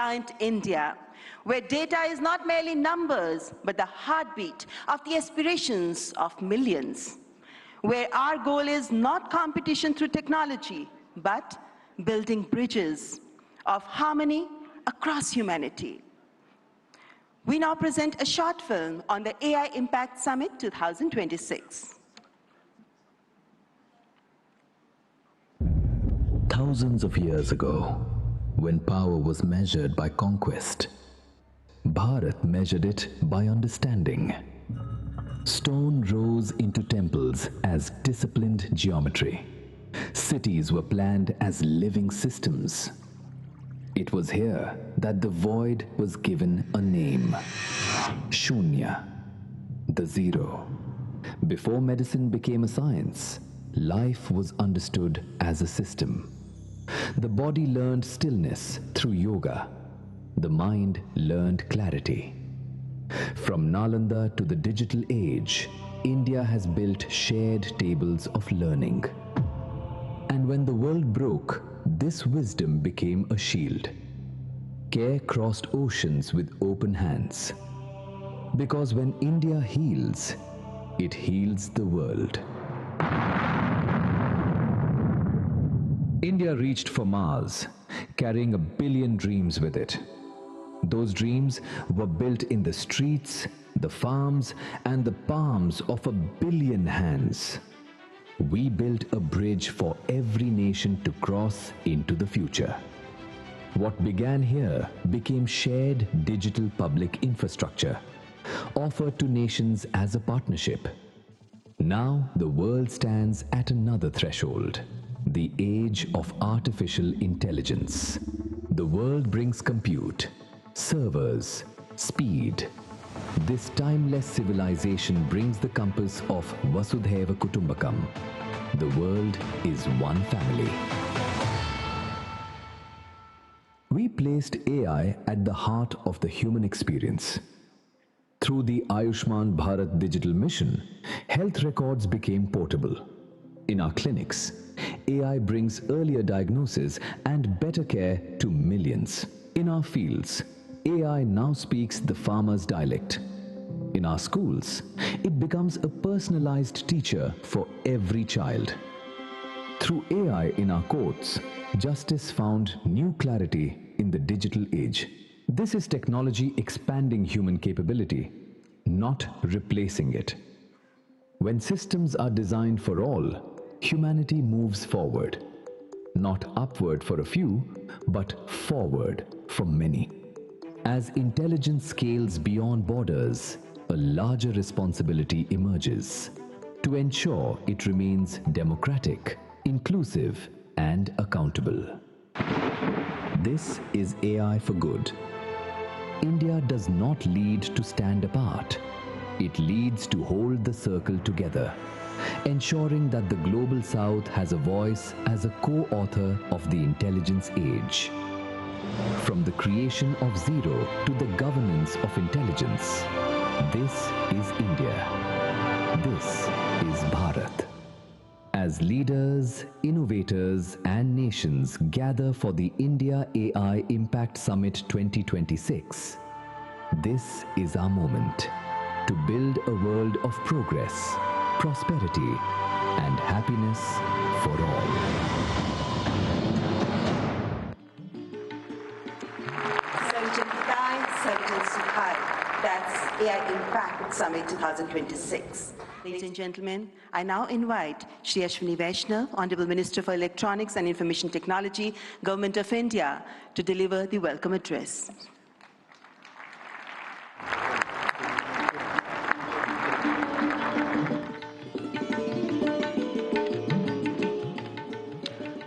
AI-reliant India, where data is not merely numbers, but the heartbeat of the aspirations of millions, where our goal is not competition through technology, but building bridges of harmony across humanity. We now present a short film on the AI Impact Summit 2026. Thousands of years ago, when power was measured by conquest, Bharat measured it by understanding. Stone rose into temples as disciplined geometry. Cities were planned as living systems. It was here that the void was given a name. Shunya, the zero. Before medicine became a science, life was understood as a system. The body learned stillness through yoga. The mind learned clarity. From Nalanda to the digital age, India has built shared tables of learning. And when the world broke, this wisdom became a shield. Care crossed oceans with open hands. Because when India heals, it heals the world. India reached for Mars, carrying 1 billion dreams with it. Those dreams were built in the streets, the farms, and the palms of 1 billion hands. We built a bridge for every nation to cross into the future. What began here became shared digital public infrastructure, offered to nations as a partnership. Now the world stands at another threshold, the age of artificial intelligence. The world brings compute, servers, speed. This timeless civilization brings the compass of Vasudhaiva Kutumbakam. The world is one family. We placed AI at the heart of the human experience. Through the Ayushman Bharat digital mission, health records became portable. In our clinics, AI brings earlier diagnosis and better care to millions. In our fields, AI now speaks the farmer's dialect. In our schools, it becomes a personalized teacher for every child. Through AI in our courts, justice found new clarity in the digital age. This is technology expanding human capability, not replacing it. When systems are designed for all, humanity moves forward. Not upward for a few, but forward for many. As intelligence scales beyond borders, a larger responsibility emerges to ensure it remains democratic, inclusive, and accountable. This is AI for good. India does not lead to stand apart. It leads to hold the circle together, ensuring that the Global South has a voice as a co-author of the intelligence age. From the creation of zero to the governance of intelligence, this is India. This is Bharat. As leaders, innovators, and nations gather for the India AI Impact Summit 2026, this is our moment to build a world of progress, prosperity, and happiness for all. That's AI Impact Summit 2026. Ladies and gentlemen, I now invite Shri Ashwini Vaishnav, Honorable Minister for Electronics and Information Technology, Government of India, to deliver the welcome address.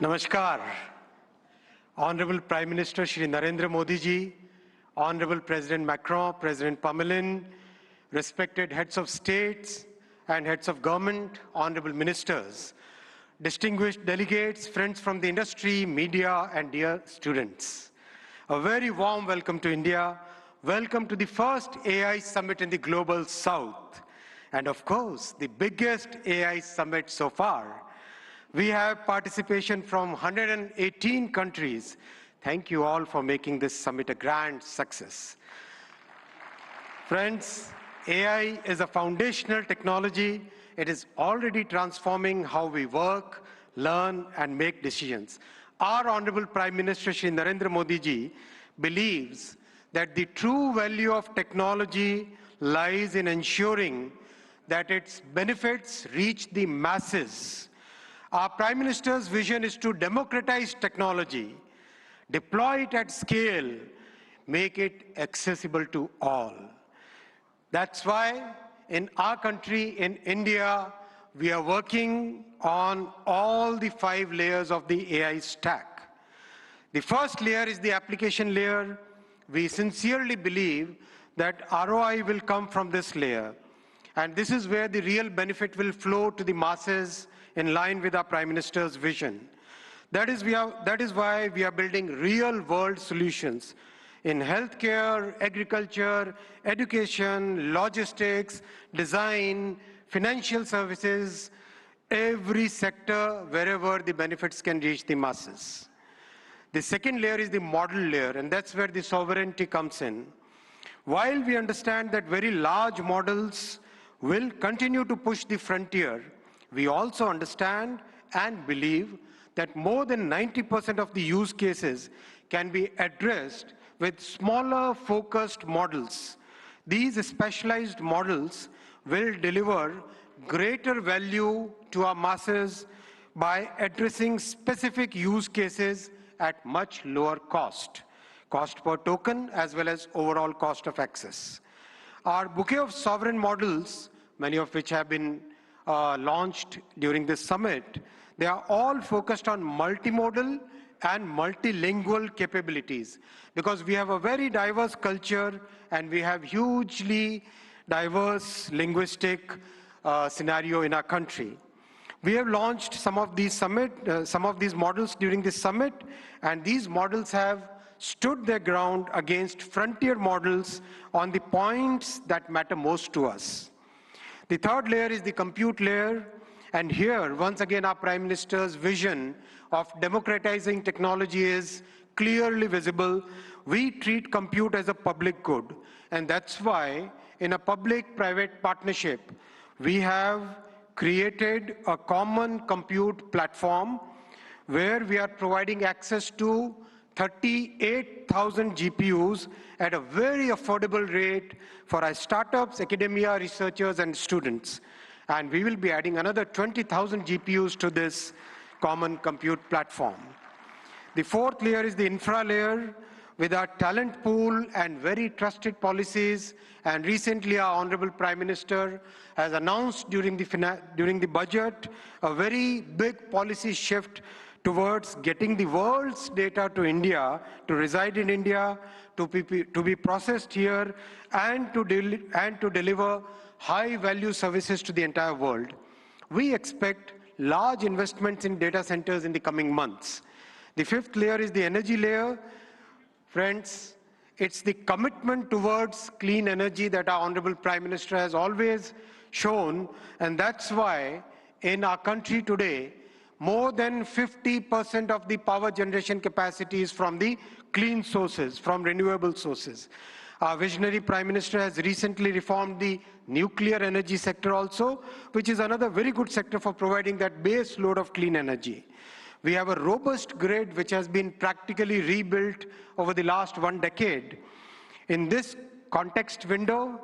Namaskar. Honorable Prime Minister Shri Narendra Modi ji, Honorable President Macron, President Pamelin, respected heads of states and heads of government, honorable ministers, distinguished delegates, friends from the industry, media, and dear students. A very warm welcome to India. Welcome to the first AI summit in the Global South. And of course, the biggest AI summit so far. We have participation from 118 countries, Thank you all for making this summit a grand success. Friends, AI is a foundational technology. It is already transforming how we work, learn, and make decisions. Our Honorable Prime Minister Shri Narendra Modi ji believes that the true value of technology lies in ensuring that its benefits reach the masses. Our Prime Minister's vision is to democratize technology, deploy it at scale, make it accessible to all. That's why in our country, in India, we are working on all the 5 layers of the AI stack. The first layer is the application layer. We sincerely believe that ROI will come from this layer. And this is where the real benefit will flow to the masses in line with our Prime Minister's vision. That is why we are building real-world solutions in healthcare, agriculture, education, logistics, design, financial services, every sector wherever the benefits can reach the masses. The second layer is the model layer, and that's where the sovereignty comes in. While we understand that very large models will continue to push the frontier, we also understand and believe that more than 90% of the use cases can be addressed with smaller focused models. These specialized models will deliver greater value to our masses by addressing specific use cases at much lower cost per token as well as overall cost of access. Our bouquet of sovereign models, many of which have been launched during this summit, they are all focused on multimodal and multilingual capabilities because we have a very diverse culture and we have hugely diverse linguistic scenario in our country. We have launched some of these models during this summit, and these models have stood their ground against frontier models on the points that matter most to us. The third layer is the compute layer, and here, once again, our Prime Minister's vision of democratizing technology is clearly visible. We treat compute as a public good, and that's why, in a public-private partnership, we have created a common compute platform where we are providing access to 38,000 GPUs at a very affordable rate for our startups, academia, researchers, and students. And we will be adding another 20,000 GPUs to this common compute platform. The fourth layer is the infra layer with our talent pool and very trusted policies. And recently, our Honorable Prime Minister has announced during the budget a very big policy shift towards getting the world's data to India, to reside in India, to be processed here, and to deliver high-value services to the entire world. We expect large investments in data centers in the coming months. The fifth layer is the energy layer. Friends, it's the commitment towards clean energy that our Honorable Prime Minister has always shown, and that's why in our country today, more than 50% of the power generation capacity is from the clean sources, from renewable sources. Our visionary Prime Minister has recently reformed the nuclear energy sector also, which is another very good sector for providing that base load of clean energy. We have a robust grid which has been practically rebuilt over the last 1 decade. In this context window,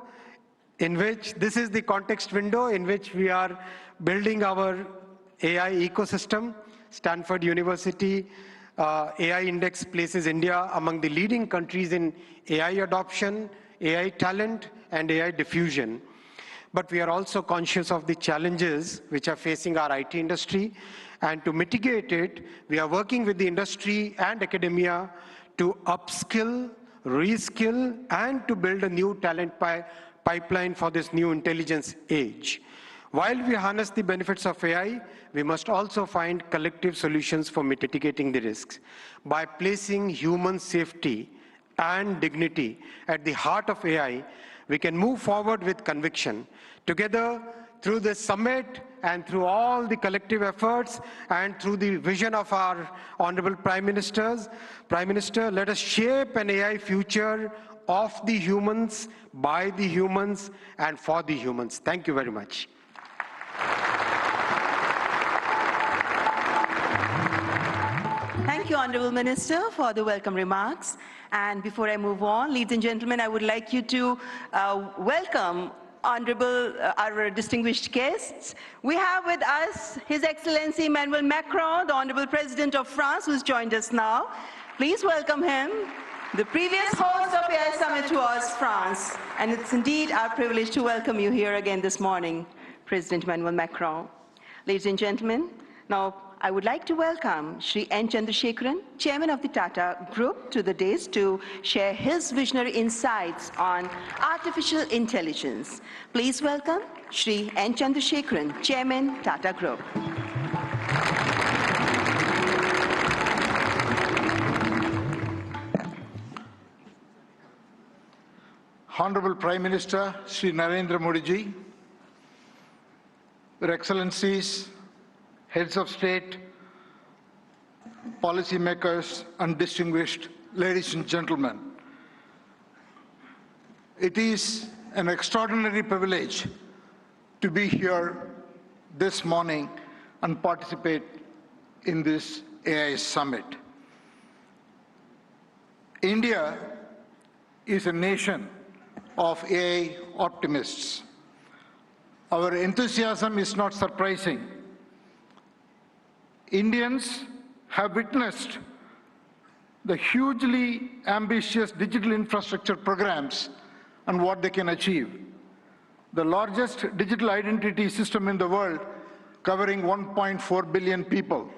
this is the context window in which we are building our AI ecosystem. Stanford University AI Index places India among the leading countries in AI adoption, AI talent, and AI diffusion. But we are also conscious of the challenges which are facing our IT industry. And to mitigate it, we are working with the industry and academia to upskill, reskill, and to build a new talent pipeline for this new intelligence age. While we harness the benefits of AI, we must also find collective solutions for mitigating the risks. By placing human safety and dignity at the heart of AI, we can move forward with conviction. Together, through this summit and through all the collective efforts and through the vision of our Honorable Prime Minister, let us shape an AI future of the humans, by the humans, and for the humans. Thank you very much. Thank you, Honorable Minister, for the welcome remarks. And before I move on, ladies and gentlemen, I would like you to welcome our distinguished guests. We have with us His Excellency Emmanuel Macron, the Honorable President of France, who's joined us now. Please welcome him. The previous host of AI Summit was France, and it's indeed our privilege to welcome you here again this morning, President Emmanuel Macron. Ladies and gentlemen, now I would like to welcome Shri N. Chandrasekaran, Chairman of the Tata Group, to the dais to share his visionary insights on artificial intelligence. Please welcome Shri N. Chandrasekaran, Chairman, Tata Group. Honorable Prime Minister Shri Narendra Modi ji, Your Excellencies, Heads of State, policymakers, and distinguished ladies and gentlemen. It is an extraordinary privilege to be here this morning and participate in this AI Summit. India is a nation of AI optimists. Our enthusiasm is not surprising. Indians have witnessed the hugely ambitious digital infrastructure programs and what they can achieve. The largest digital identity system in the world, covering 1.4 billion people.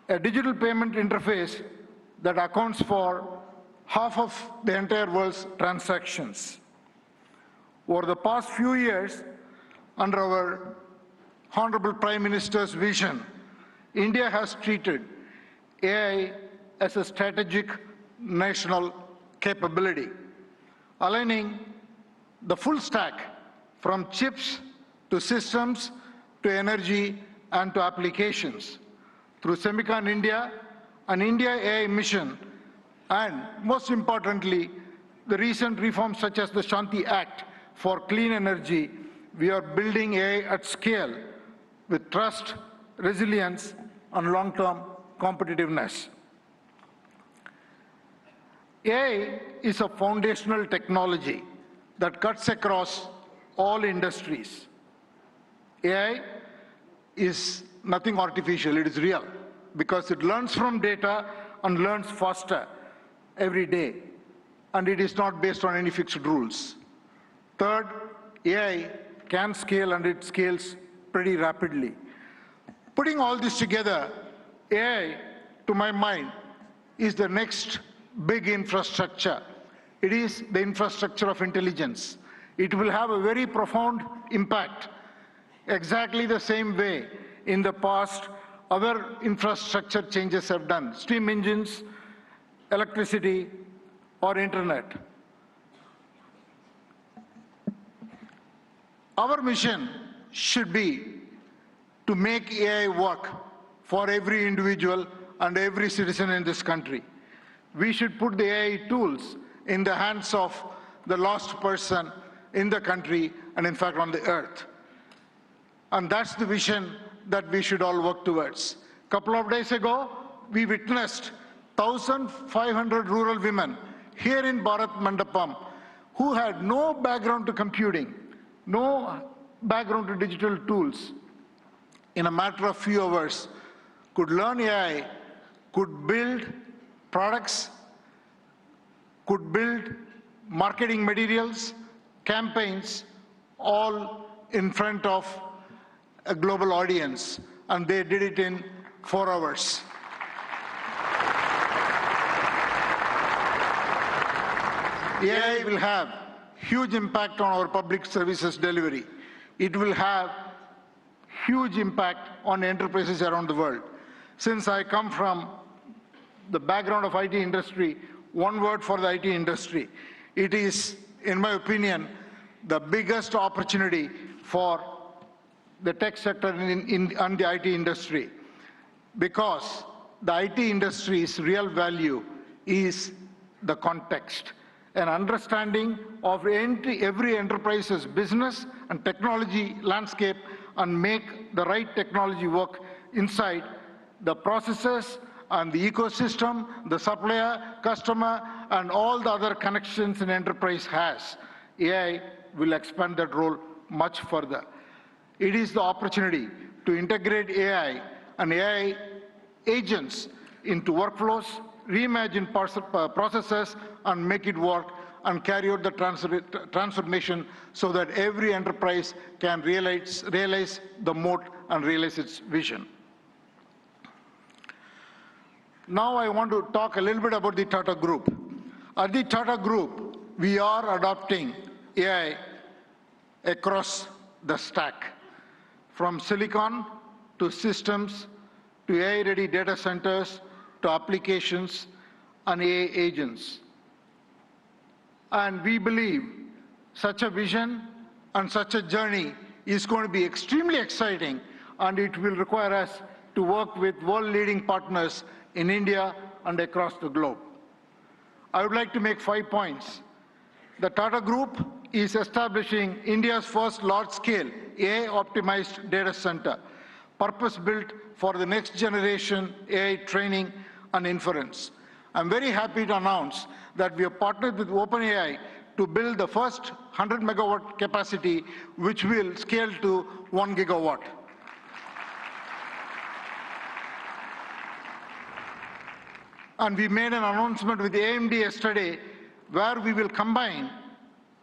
A digital payment interface that accounts for half of the entire world's transactions. Over the past few years, under our Honorable Prime Minister's vision, India has treated AI as a strategic national capability, aligning the full stack from chips to systems to energy and to applications through Semicon India, an India AI mission, and most importantly, the recent reforms such as the Shanti Act for clean energy. We are building AI at scale with trust, resilience, and long-term competitiveness. AI is a foundational technology that cuts across all industries. AI is nothing artificial, it is real, because it learns from data and learns faster every day, and it is not based on any fixed rules. Third, AI can scale, and it scales pretty rapidly. Putting all this together, AI, to my mind, is the next big infrastructure. It is the infrastructure of intelligence. It will have a very profound impact, exactly the same way in the past other infrastructure changes have done, steam engines, electricity, or internet. Our mission should be to make AI work for every individual and every citizen in this country. We should put the AI tools in the hands of the lost person in the country and in fact on the earth. And that's the vision that we should all work towards. A couple of days ago, we witnessed 1,500 rural women here in Bharat Mandapam who had no background to computing, no background to digital tools. In a matter of few hours, could learn AI, could build products, could build marketing materials, campaigns, all in front of a global audience, and they did it in 4 hours. AI will have huge impact on our public services delivery. It will have huge impact on enterprises around the world. Since I come from the background of IT industry, one word for the IT industry. It is, in my opinion, the biggest opportunity for the tech sector and the IT industry, because the IT industry's real value is the context. An understanding of every enterprise's business and technology landscape and make the right technology work inside the processes and the ecosystem, the supplier, customer, and all the other connections an enterprise has. AI will expand that role much further. It is the opportunity to integrate AI and AI agents into workflows, reimagine processes, and make it work, and carry out the transformation so that every enterprise can realize the moat and realize its vision. Now I want to talk a little bit about the Tata Group. At the Tata Group, we are adopting AI across the stack, from silicon to systems to AI-ready data centers to applications and AI agents. And we believe such a vision and such a journey is going to be extremely exciting, and it will require us to work with world-leading partners in India and across the globe. I would like to make 5 points. The Tata Group is establishing India's first large-scale AI-optimized data center, purpose-built for the next generation AI training and inference. I'm very happy to announce that we have partnered with OpenAI to build the first 100 megawatt capacity, which will scale to 1 gigawatt. And we made an announcement with AMD yesterday where we will combine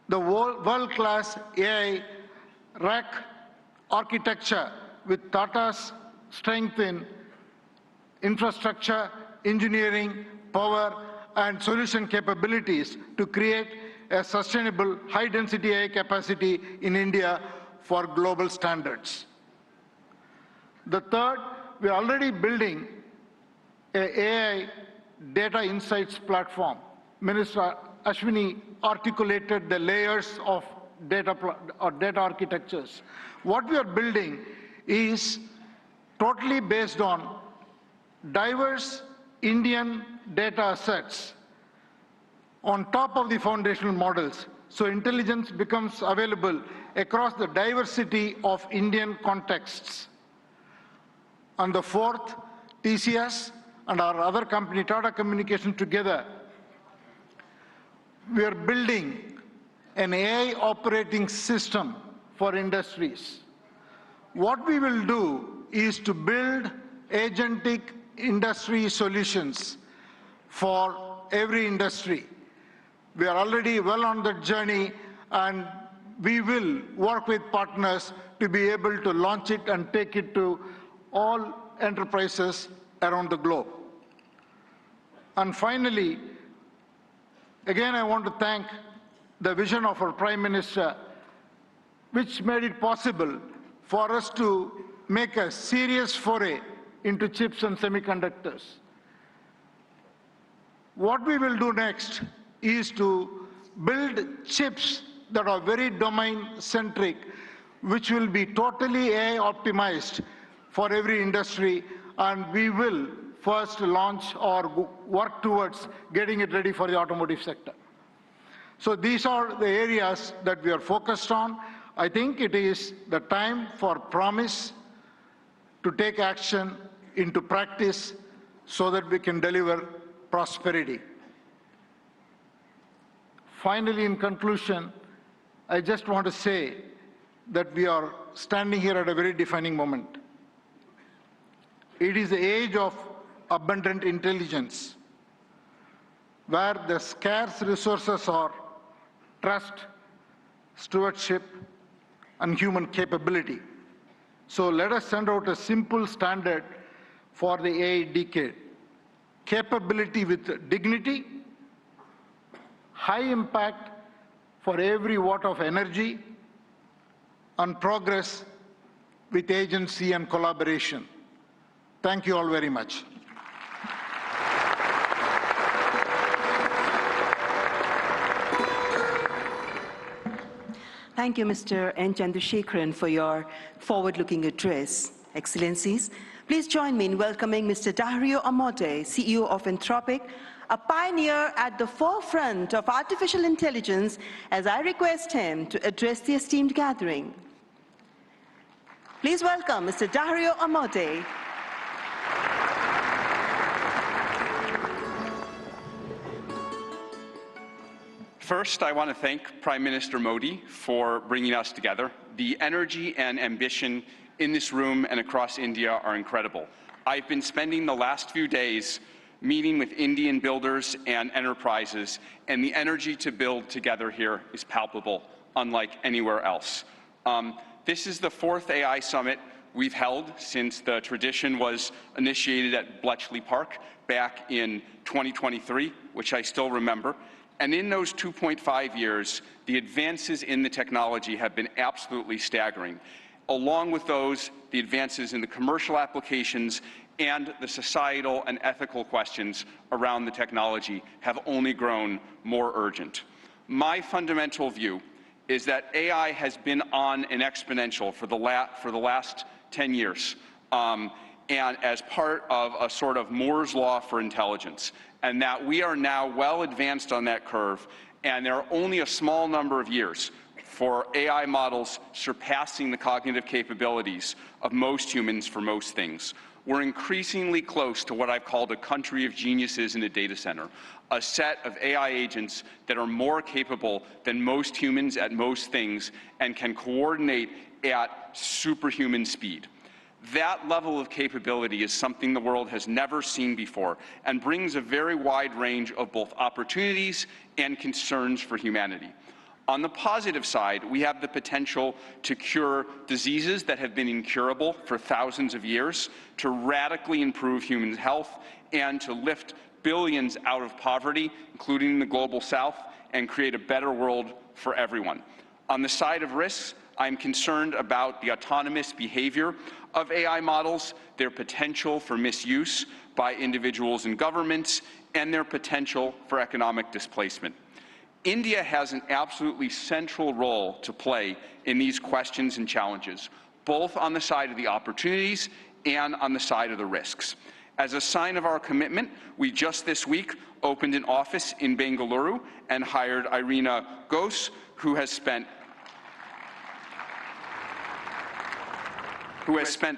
the world-class AI rack architecture with Tata's strength in infrastructure, engineering, power, and solution capabilities to create a sustainable high-density AI capacity in India for global standards. The third, we're already building an AI data insights platform. Minister Ashwini articulated the layers of data architectures. What we are building is totally based on diverse Indian data sets on top of the foundational models, so intelligence becomes available across the diversity of Indian contexts. And the fourth, TCS and our other company, Tata Communications, together, we are building an AI operating system for industries. What we will do is to build agentic industry solutions for every industry. We are already well on that journey, and we will work with partners to be able to launch it and take it to all enterprises around the globe. And finally, again, I want to thank the vision of our Prime Minister, which made it possible for us to make a serious foray into chips and semiconductors. What we will do next is to build chips that are very domain-centric, which will be totally AI-optimized for every industry, and we will first launch or work towards getting it ready for the automotive sector. So these are the areas that we are focused on. I think it is the time for promise to take action into practice so that we can deliver prosperity. Finally, in conclusion, I just want to say that we are standing here at a very defining moment. It is the age of abundant intelligence, where the scarce resources are trust, stewardship, and human capability. So let us send out a simple standard for the AI decade. Capability with dignity, high impact for every watt of energy, and progress with agency and collaboration. Thank you all very much. Thank you, Mr. N. Chandrasekharan, for your forward-looking address. Excellencies, please join me in welcoming Mr. Dario Amodei, CEO of Anthropic, a pioneer at the forefront of artificial intelligence, as I request him to address the esteemed gathering. Please welcome Mr. Dario Amodei. First, I want to thank Prime Minister Modi for bringing us together. The energy and ambition in this room and across India are incredible. I've been spending the last few days meeting with Indian builders and enterprises, and the energy to build together here is palpable, unlike anywhere else. This is the fourth AI summit we've held since the tradition was initiated at Bletchley Park back in 2023, which I still remember. And in those 2.5 years, the advances in the technology have been absolutely staggering. Along with those, the advances in the commercial applications and the societal and ethical questions around the technology have only grown more urgent. My fundamental view is that AI has been on an exponential for the last 10 years, and as part of a sort of Moore's law for intelligence, and that we are now well advanced on that curve, and there are only a small number of years for AI models surpassing the cognitive capabilities of most humans for most things. We're increasingly close to what I've called a country of geniuses in a data center, a set of AI agents that are more capable than most humans at most things and can coordinate at superhuman speed. That level of capability is something the world has never seen before and brings a very wide range of both opportunities and concerns for humanity. On the positive side, we have the potential to cure diseases that have been incurable for thousands of years, to radically improve human health, and to lift billions out of poverty, including the global south, and create a better world for everyone. On the side of risks, I'm concerned about the autonomous behavior of AI models, their potential for misuse by individuals and governments, and their potential for economic displacement. India has an absolutely central role to play in these questions and challenges, both on the side of the opportunities and on the side of the risks. As a sign of our commitment, we just this week opened an office in Bengaluru and hired Irina Ghosh, who has spent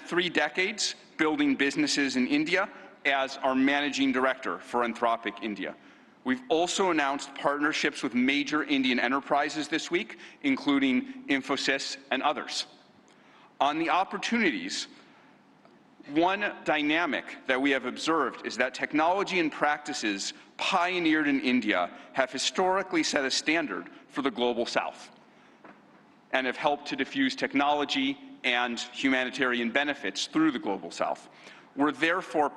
3 decades building businesses in India as our managing director for Anthropic India. We've also announced partnerships with major Indian enterprises this week, including Infosys and others. On the opportunities, one dynamic that we have observed is that technology and practices pioneered in India have historically set a standard for the global south and have helped to diffuse technology and humanitarian benefits through the global south. We're therefore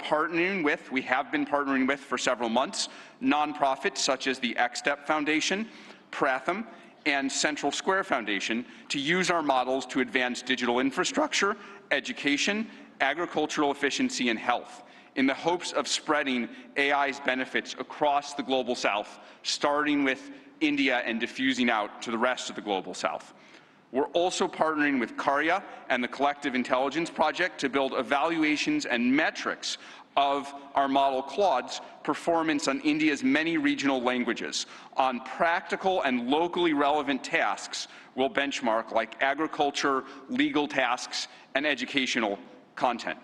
we have been partnering with for several months, nonprofits such as the XSTEP Foundation, Pratham, and Central Square Foundation to use our models to advance digital infrastructure, education, agricultural efficiency, and health, in the hopes of spreading AI's benefits across the global south, starting with India and diffusing out to the rest of the global south. We're also partnering with Karya and the Collective Intelligence Project to build evaluations and metrics of our model Claude's performance on India's many regional languages. On practical and locally relevant tasks, we'll benchmark like agriculture, legal tasks, and educational content.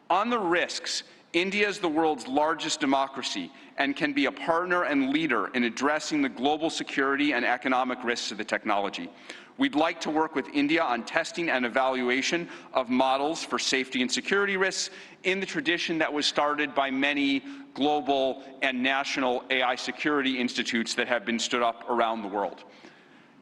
On the risks, India is the world's largest democracy and can be a partner and leader in addressing the global security and economic risks of the technology. We'd like to work with India on testing and evaluation of models for safety and security risks in the tradition that was started by many global and national AI security institutes that have been stood up around the world.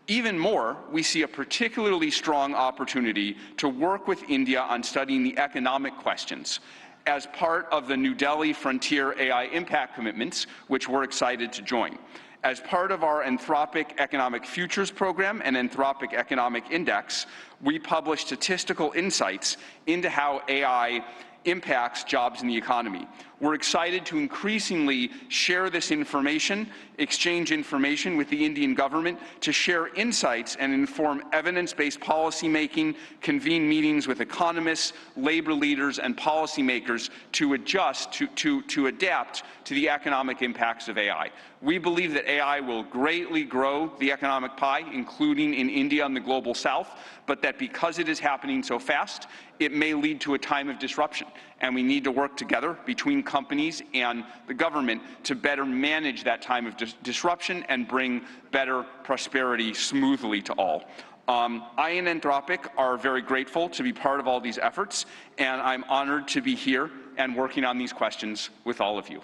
Even more, we see a particularly strong opportunity to work with India on studying the economic questions as part of the New Delhi Frontier AI Impact Commitments, which we're excited to join. As part of our Anthropic Economic Futures Program and Anthropic Economic Index, we publish statistical insights into how AI impacts jobs in the economy. We're excited to increasingly share this information, exchange information with the Indian government, to share insights and inform evidence-based policymaking, convene meetings with economists, labor leaders, and policymakers to adjust, to adapt to the economic impacts of AI. We believe that AI will greatly grow the economic pie, including in India and the Global South, but that because it is happening so fast, it may lead to a time of disruption. And we need to work together between companies and the government to better manage that time of disruption and bring better prosperity smoothly to all. I and Anthropic are very grateful to be part of all these efforts, and I'm honored to be here and working on these questions with all of you.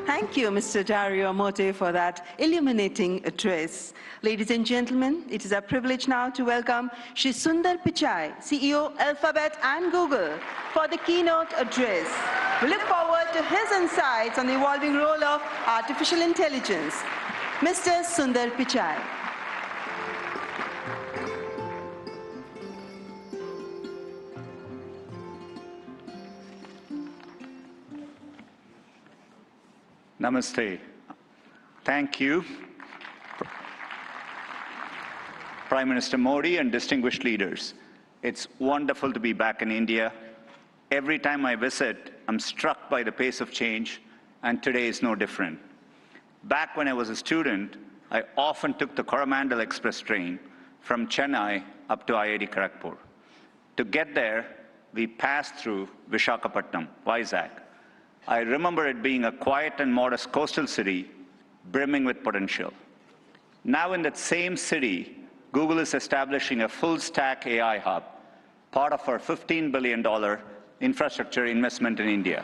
Thank you, Mr. Dario Amodei, for that illuminating address. Ladies and gentlemen, it is our privilege now to welcome Shri Sundar Pichai, CEO, Alphabet and Google, for the keynote address. We look forward to his insights on the evolving role of artificial intelligence. Mr. Sundar Pichai. Namaste. Thank you, Prime Minister Modi and distinguished leaders. It's wonderful to be back in India. Every time I visit, I'm struck by the pace of change, and today is no different. Back when I was a student, I often took the Coromandel Express train from Chennai up to IIT Kharagpur. To get there, we passed through Visakhapatnam, Vizag. I remember it being a quiet and modest coastal city brimming with potential. Now in that same city, Google is establishing a full-stack AI hub, part of our $15 billion infrastructure investment in India.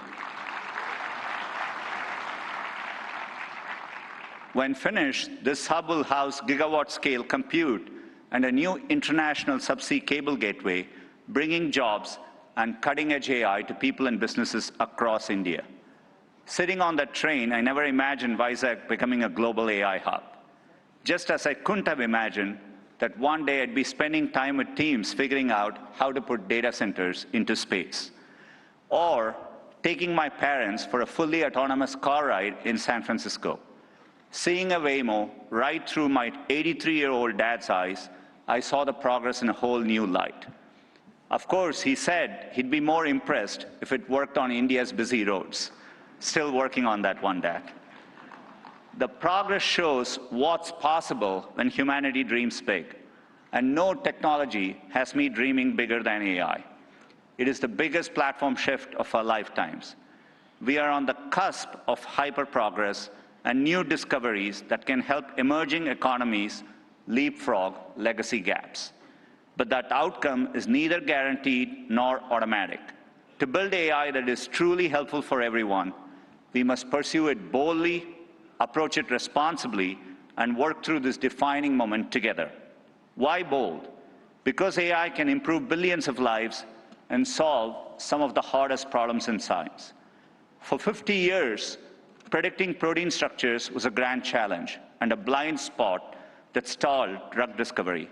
When finished, this hub will house gigawatt-scale compute and a new international subsea cable gateway, bringing jobs and cutting-edge AI to people and businesses across India. Sitting on that train, I never imagined Vizag becoming a global AI hub. Just as I couldn't have imagined that one day I'd be spending time with teams figuring out how to put data centers into space. Or taking my parents for a fully autonomous car ride in San Francisco. Seeing a Waymo right through my 83-year-old dad's eyes, I saw the progress in a whole new light. Of course, he said he'd be more impressed if it worked on India's busy roads. Still working on that one, Dad. The progress shows what's possible when humanity dreams big. And no technology has me dreaming bigger than AI. It is the biggest platform shift of our lifetimes. We are on the cusp of hyper-progress and new discoveries that can help emerging economies leapfrog legacy gaps. But that outcome is neither guaranteed nor automatic. To build AI that is truly helpful for everyone, we must pursue it boldly, approach it responsibly, and work through this defining moment together. Why bold? Because AI can improve billions of lives and solve some of the hardest problems in science. For 50 years, predicting protein structures was a grand challenge and a blind spot that stalled drug discovery.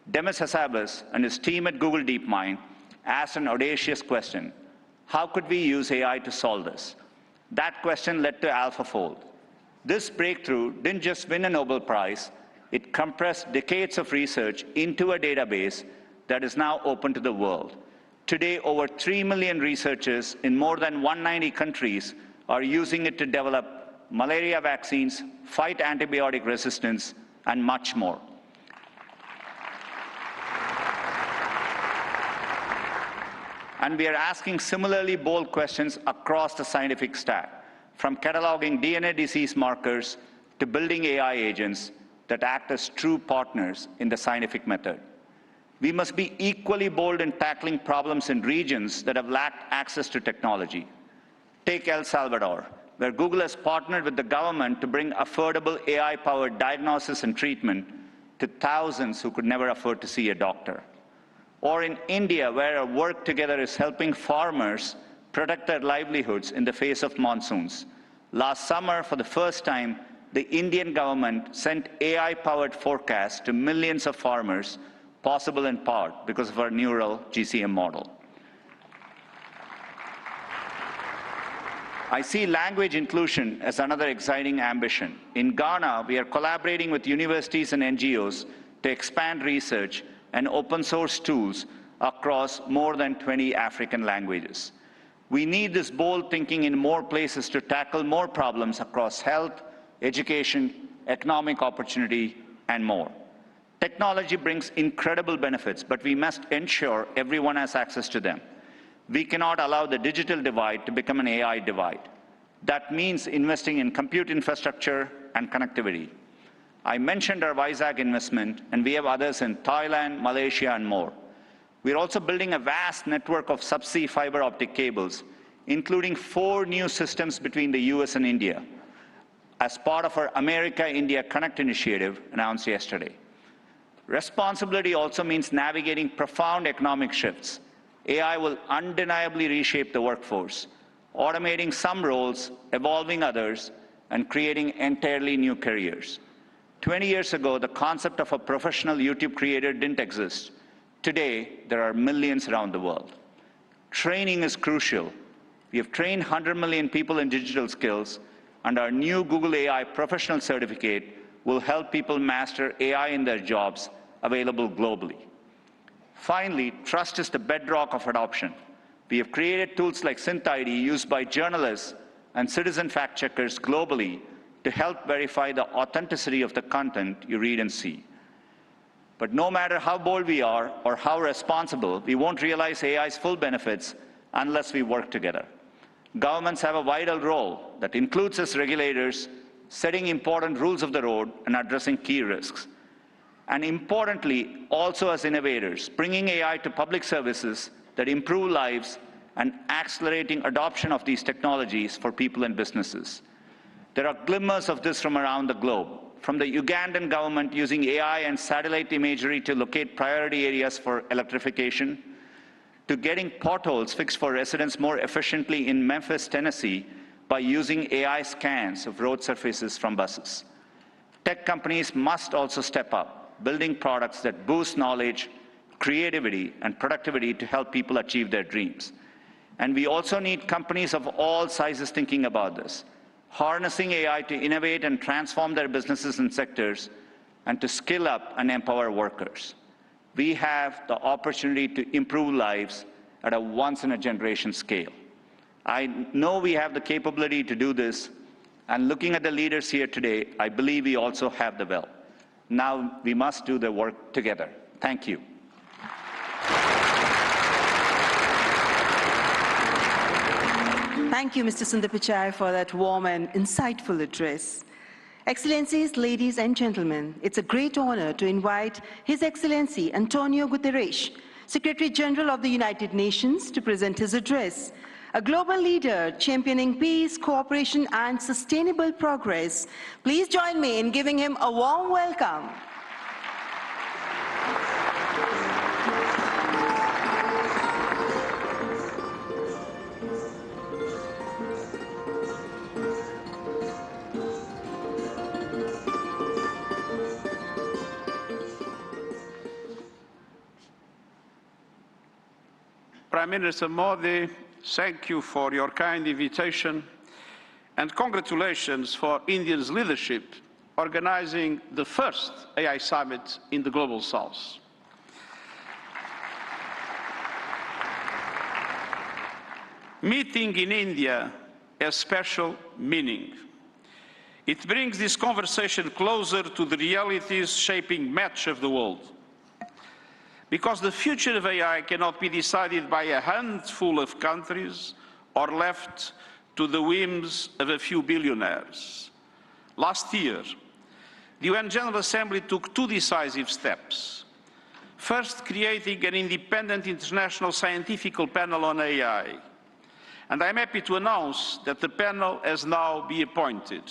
Demis Hassabis and his team at Google DeepMind asked an audacious question: how could we use AI to solve this? That question led to AlphaFold. This breakthrough didn't just win a Nobel Prize, it compressed decades of research into a database that is now open to the world. Today, over 3 million researchers in more than 190 countries are using it to develop malaria vaccines, fight antibiotic resistance, and much more. And we are asking similarly bold questions across the scientific stack, from cataloging DNA disease markers to building AI agents that act as true partners in the scientific method. We must be equally bold in tackling problems in regions that have lacked access to technology. Take El Salvador, where Google has partnered with the government to bring affordable AI-powered diagnosis and treatment to thousands who could never afford to see a doctor. Or in India, where our work together is helping farmers protect their livelihoods in the face of monsoons. Last summer, for the first time, the Indian government sent AI-powered forecasts to millions of farmers, possible in part because of our neural GCM model. I see language inclusion as another exciting ambition. In Ghana, we are collaborating with universities and NGOs to expand research and open source tools across more than 20 African languages. We need this bold thinking in more places to tackle more problems across health, education, economic opportunity, and more. Technology brings incredible benefits, but we must ensure everyone has access to them. We cannot allow the digital divide to become an AI divide. That means investing in compute infrastructure and connectivity. I mentioned our Vizag investment, and we have others in Thailand, Malaysia, and more. We're also building a vast network of subsea fiber optic cables, including 4 new systems between the US and India, as part of our America-India Connect initiative announced yesterday. Responsibility also means navigating profound economic shifts. AI will undeniably reshape the workforce, automating some roles, evolving others, and creating entirely new careers. 20 years ago, the concept of a professional YouTube creator didn't exist. Today, there are millions around the world. Training is crucial. We have trained 100 million people in digital skills, and our new Google AI Professional Certificate will help people master AI in their jobs, available globally. Finally, trust is the bedrock of adoption. We have created tools like SynthID used by journalists and citizen fact-checkers globally to help verify the authenticity of the content you read and see. But no matter how bold we are or how responsible, we won't realize AI's full benefits unless we work together. Governments have a vital role that includes as regulators, setting important rules of the road and addressing key risks. And importantly, also as innovators, bringing AI to public services that improve lives and accelerating adoption of these technologies for people and businesses. There are glimmers of this from around the globe, from the Ugandan government using AI and satellite imagery to locate priority areas for electrification, to getting potholes fixed for residents more efficiently in Memphis, Tennessee, by using AI scans of road surfaces from buses. Tech companies must also step up, building products that boost knowledge, creativity, and productivity to help people achieve their dreams. And we also need companies of all sizes thinking about this, harnessing AI to innovate and transform their businesses and sectors, and to skill up and empower workers. We have the opportunity to improve lives at a once-in-a-generation scale. I know we have the capability to do this, and looking at the leaders here today, I believe we also have the will. Now we must do the work together. Thank you. Thank you, Mr. Sundar Pichai, for that warm and insightful address. Excellencies, ladies and gentlemen, it's a great honor to invite His Excellency Antonio Guterres, Secretary General of the United Nations, to present his address. A global leader championing peace, cooperation, and sustainable progress. Please join me in giving him a warm welcome. Prime Minister Modi, thank you for your kind invitation, and congratulations for India's leadership organizing the first AI summit in the Global South. Meeting in India has special meaning. It brings this conversation closer to the realities shaping much of the world. Because the future of AI cannot be decided by a handful of countries or left to the whims of a few billionaires. Last year, the UN General Assembly took 2 decisive steps. First, creating an independent international scientific panel on AI. And I'm happy to announce that the panel has now been appointed.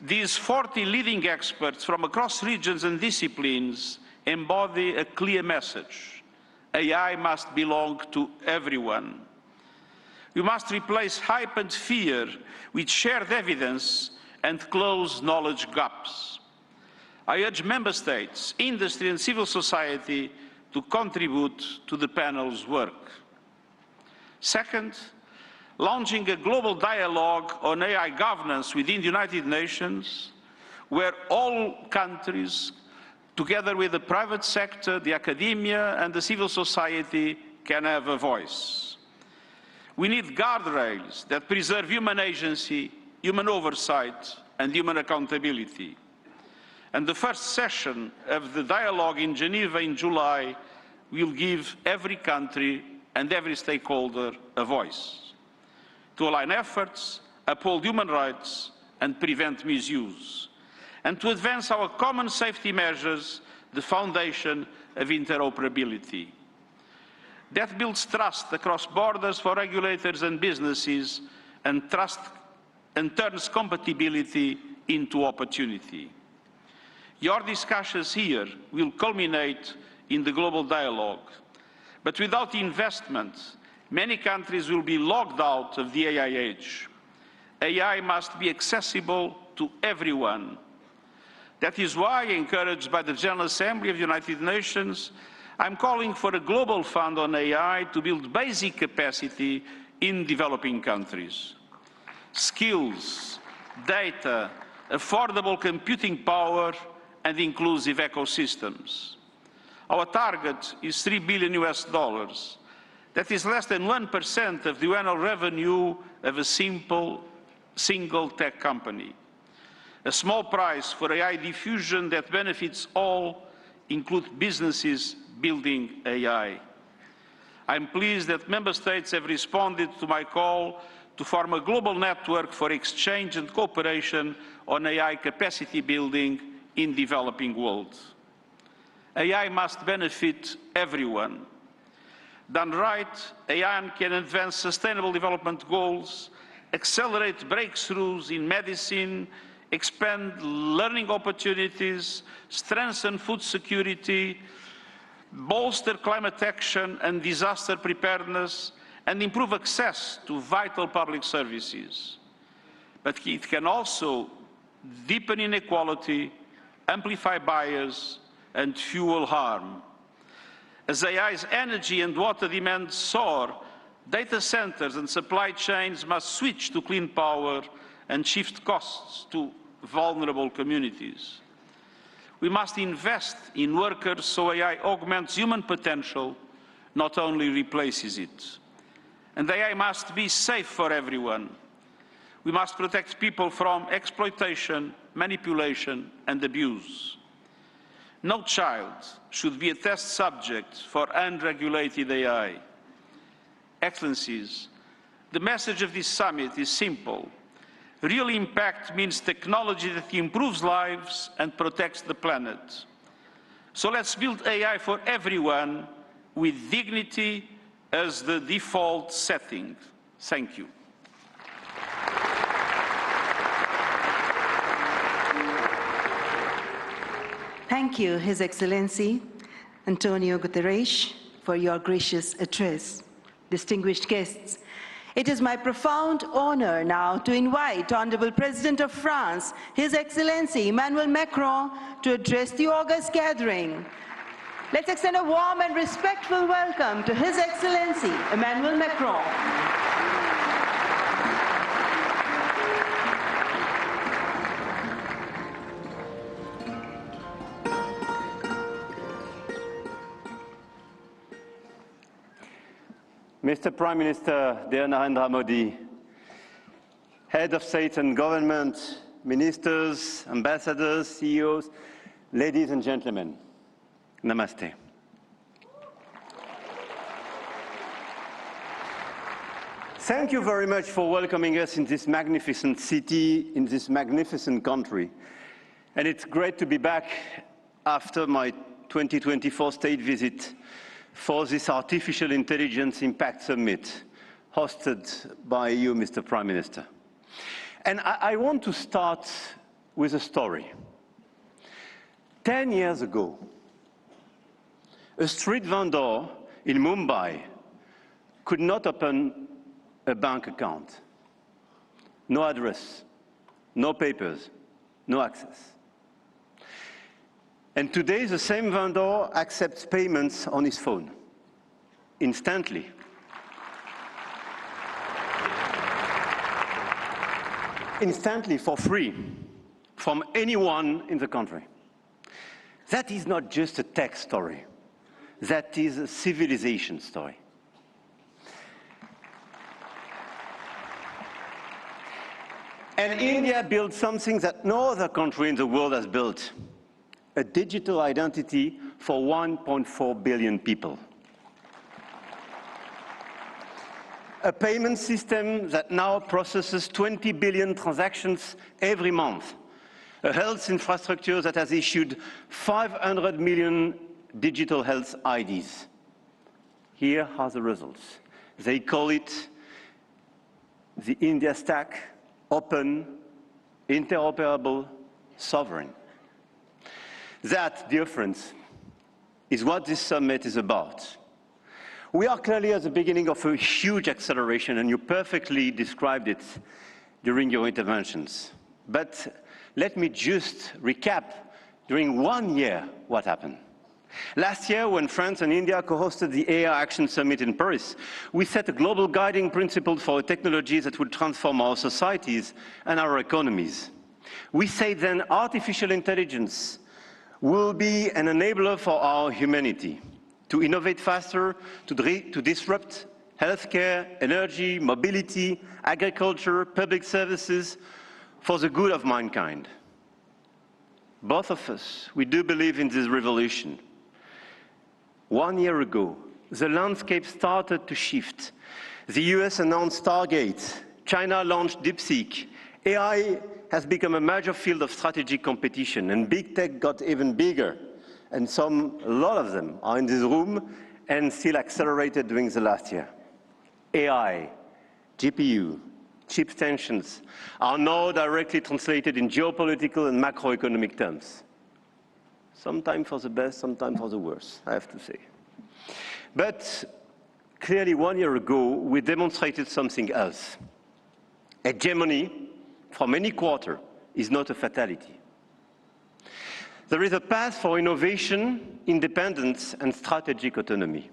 These 40 leading experts from across regions and disciplines embody a clear message. AI must belong to everyone. We must replace hype and fear with shared evidence and close knowledge gaps. I urge Member States, industry and civil society to contribute to the panel's work. Second, launching a global dialogue on AI governance within the United Nations, where all countries, together with the private sector, the academia and the civil society, can have a voice. We need guardrails that preserve human agency, human oversight and human accountability. And the first session of the dialogue in Geneva in July will give every country and every stakeholder a voice, to align efforts, uphold human rights and prevent misuse, and to advance our common safety measures, the foundation of interoperability. That builds trust across borders for regulators and businesses, and turns compatibility into opportunity. Your discussions here will culminate in the global dialogue, but without investment, many countries will be locked out of the AI age. AI must be accessible to everyone. That is why, encouraged by the General Assembly of the United Nations, I'm calling for a global fund on AI to build basic capacity in developing countries. Skills, data, affordable computing power, and inclusive ecosystems. Our target is $3 billion. That is less than 1% of the annual revenue of a single tech company. A small price for AI diffusion that benefits all, include businesses building AI. I'm pleased that Member States have responded to my call to form a global network for exchange and cooperation on AI capacity building in developing world. AI must benefit everyone. Done right, AI can advance sustainable development goals, accelerate breakthroughs in medicine, expand learning opportunities, strengthen food security, bolster climate action and disaster preparedness, and improve access to vital public services. But it can also deepen inequality, amplify bias, and fuel harm. As AI's energy and water demands soar, data centers and supply chains must switch to clean power and shift costs to vulnerable communities. We must invest in workers so AI augments human potential, not only replaces it. And AI must be safe for everyone. We must protect people from exploitation, manipulation, and abuse. No child should be a test subject for unregulated AI. Excellencies, the message of this summit is simple. Real impact means technology that improves lives and protects the planet. So let's build AI for everyone with dignity as the default setting. Thank you. Thank you, His Excellency Antonio Guterres, for your gracious address. Distinguished guests, it is my profound honor now to invite Honorable President of France, His Excellency Emmanuel Macron, to address the august gathering. Let's extend a warm and respectful welcome to His Excellency Emmanuel Macron. Mr. Prime Minister, dear Narendra Modi, Head of State and Government, Ministers, Ambassadors, CEOs, ladies and gentlemen, Namaste. Thank you very much for welcoming us in this magnificent city, in this magnificent country. And it's great to be back after my 2024 state visit for this Artificial Intelligence Impact Summit, hosted by you, Mr. Prime Minister. And I want to start with a story. 10 years ago, a street vendor in Mumbai could not open a bank account. No address, no papers, no access. And today, the same vendor accepts payments on his phone, instantly. Instantly, for free, from anyone in the country. That is not just a tech story. That is a civilization story. And India built something that no other country in the world has built. A digital identity for 1.4 billion people. A payment system that now processes 20 billion transactions every month. A health infrastructure that has issued 500 million digital health IDs. Here are the results. They call it the India Stack, open, interoperable, sovereign. That, dear friends, is what this summit is about. We are clearly at the beginning of a huge acceleration, and you perfectly described it during your interventions. But let me just recap during 1 year what happened. Last year, when France and India co-hosted the AI Action Summit in Paris, we set a global guiding principle for technologies that would transform our societies and our economies. We said then artificial intelligence will be an enabler for our humanity, to innovate faster, to disrupt healthcare, energy, mobility, agriculture, public services, for the good of mankind. Both of us, we do believe in this revolution. 1 year ago, the landscape started to shift. The US announced Stargate, China launched DeepSeek, AI has become a major field of strategic competition, and big tech got even bigger. And a lot of them are in this room and still accelerated during the last year. AI, GPU, chip tensions are now directly translated in geopolitical and macroeconomic terms. Sometimes for the best, sometimes for the worst, I have to say. But clearly 1 year ago, we demonstrated something else. Hegemony from any quarter is not a fatality. There is a path for innovation, independence, and strategic autonomy.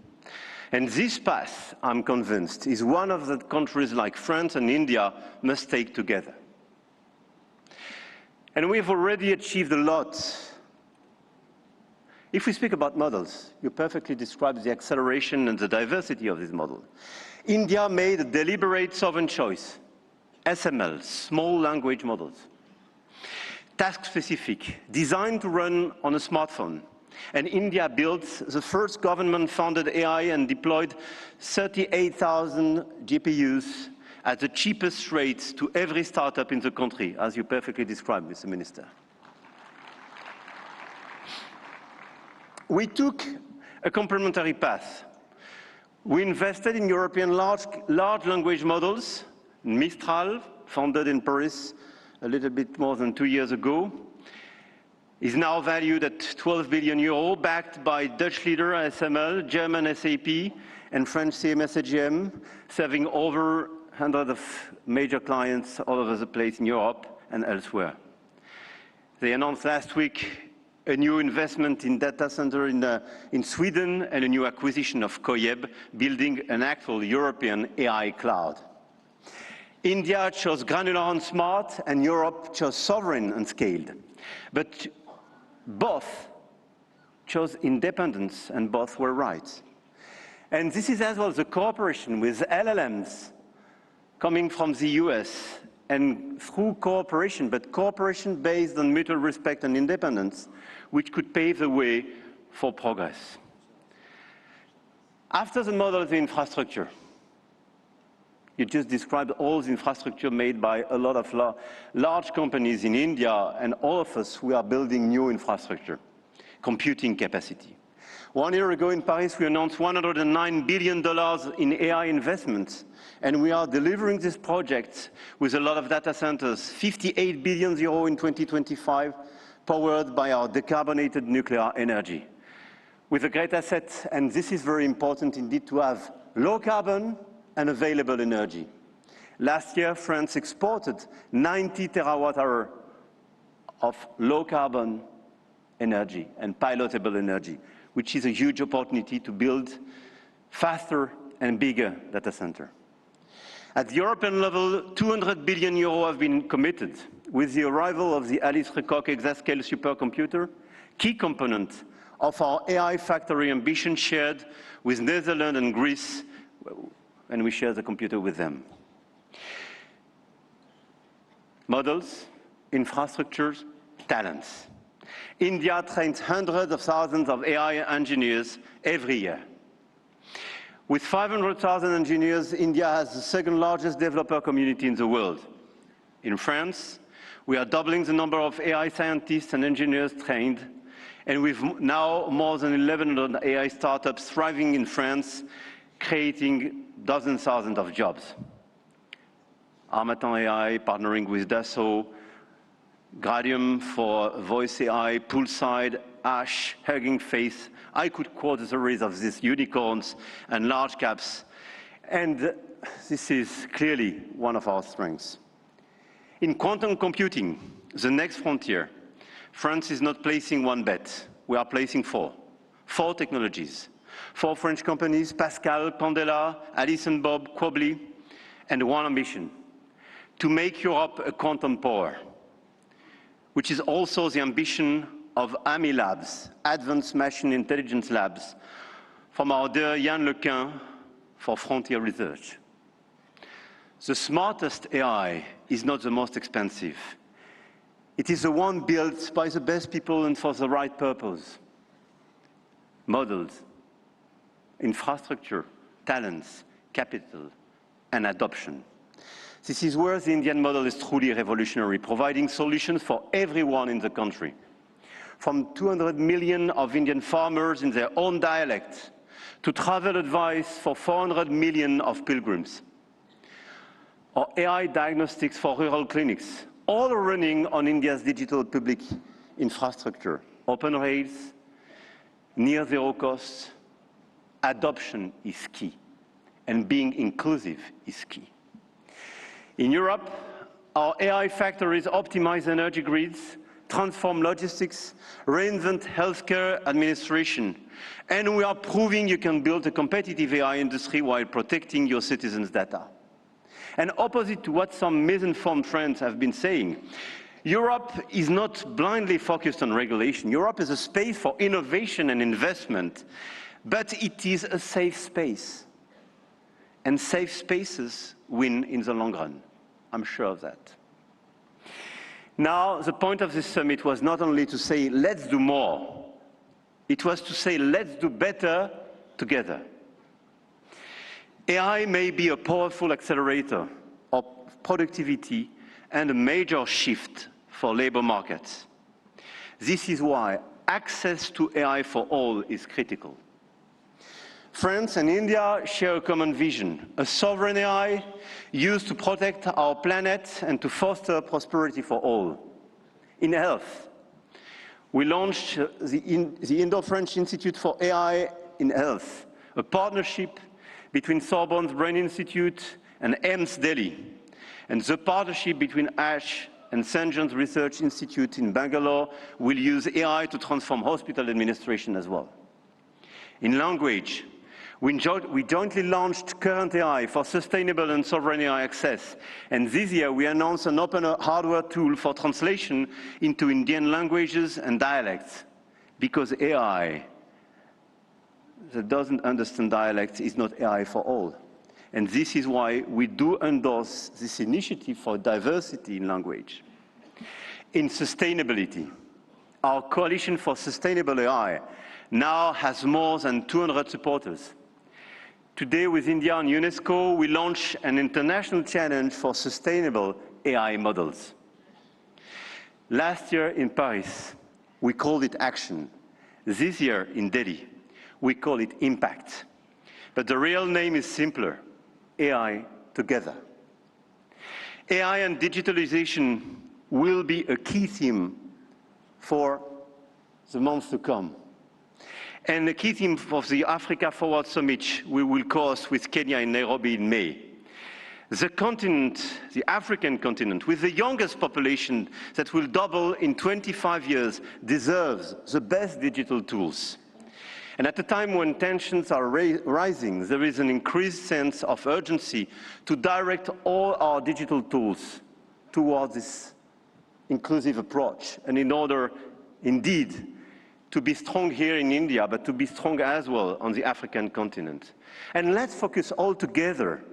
And this path, I'm convinced, is one of the countries like France and India must take together. And we've already achieved a lot. If we speak about models, you perfectly described the acceleration and the diversity of this model. India made a deliberate sovereign choice. SML, small language models. Task-specific, designed to run on a smartphone. And India built the first government-funded AI and deployed 38,000 GPUs at the cheapest rates to every startup in the country, as you perfectly described, Mr. Minister. We took a complementary path. We invested in European large language models, Mistral, founded in Paris a little bit more than 2 years ago, is now valued at 12 billion euro, backed by Dutch leader ASML, German SAP, and French CMS AGM, serving over 100 of major clients all over the place in Europe and elsewhere. They announced last week a new investment in data center in Sweden and a new acquisition of Koyeb, building an actual European AI cloud. India chose granular and smart, and Europe chose sovereign and scaled. But both chose independence, and both were right. And this is as well the cooperation with LLMs coming from the US, and through cooperation, but cooperation based on mutual respect and independence, which could pave the way for progress. After the model of the infrastructure, you just described all the infrastructure made by a lot of large companies in India, and all of us, we are building new infrastructure, computing capacity. 1 year ago in Paris, we announced $109 billion in AI investments, and we are delivering this project with a lot of data centers, 58 billion euro in 2025, powered by our decarbonated nuclear energy. With a great asset, and this is very important indeed, to have low carbon and available energy. Last year, France exported 90 terawatt-hours of low-carbon energy and pilotable energy, which is a huge opportunity to build faster and bigger data center. At the European level, 200 billion euro have been committed with the arrival of the Alice Lecoq exascale supercomputer, key component of our AI factory ambition shared with Netherlands and Greece, and we share the computer with them. Models, infrastructures, talents. India trains hundreds of thousands of AI engineers every year. With 500,000 engineers, India has the second largest developer community in the world. In France, we are doubling the number of AI scientists and engineers trained, and we've now more than 1,100 AI startups thriving in France, creating dozens of thousands of jobs. Armatan AI partnering with Dassault, Gradium for voice AI, Poolside, Ash, Hugging Face. I could quote the series of these unicorns and large caps, and this is clearly one of our strengths. In quantum computing, the next frontier, France is not placing one bet. We are placing four technologies. 4 French companies, Pascal, Pandela, Alice and Bob, Quobly, and one ambition, to make Europe a quantum power, which is also the ambition of AMI Labs, Advanced Machine Intelligence Labs, from our dear Yann Lequin for Frontier Research. The smartest AI is not the most expensive. It is the one built by the best people and for the right purpose. Models, infrastructure, talents, capital, and adoption. This is where the Indian model is truly revolutionary, providing solutions for everyone in the country. From 200 million of Indian farmers in their own dialect, to travel advice for 400 million of pilgrims, or AI diagnostics for rural clinics, all running on India's digital public infrastructure. Open rails, near zero costs, adoption is key, and being inclusive is key. In Europe, our AI factories optimize energy grids, transform logistics, reinvent healthcare administration, and we are proving you can build a competitive AI industry while protecting your citizens' data. And opposite to what some misinformed friends have been saying, Europe is not blindly focused on regulation. Europe is a space for innovation and investment, but it is a safe space. And safe spaces win in the long run. I'm sure of that. Now, the point of this summit was not only to say, let's do more. It was to say, let's do better together. AI may be a powerful accelerator of productivity and a major shift for labor markets. This is why access to AI for all is critical. France and India share a common vision, a sovereign AI used to protect our planet and to foster prosperity for all. In health, we launched the Indo-French Institute for AI in Health, a partnership between Sorbonne's Brain Institute and AIIMS Delhi, and the partnership between ASH and St. John's Research Institute in Bangalore will use AI to transform hospital administration as well. In language, we jointly launched Current AI for sustainable and sovereign AI access. And this year, we announced an open hardware tool for translation into Indian languages and dialects. Because AI that doesn't understand dialects is not AI for all. And this is why we do endorse this initiative for diversity in language. In sustainability, our Coalition for Sustainable AI now has more than 200 supporters. Today, with India and UNESCO, we launch an international challenge for sustainable AI models. Last year in Paris, we called it Action. This year in Delhi, we call it Impact. But the real name is simpler, AI Together. AI and digitalization will be a key theme for the months to come. And the key theme of the Africa Forward Summit we will co-host with Kenya in Nairobi in May. The continent, the African continent, with the youngest population that will double in 25 years, deserves the best digital tools. And at a time when tensions are rising, there is an increased sense of urgency to direct all our digital tools towards this inclusive approach. And in order, indeed, to be strong here in India, but to be strong as well on the African continent. And let's focus all together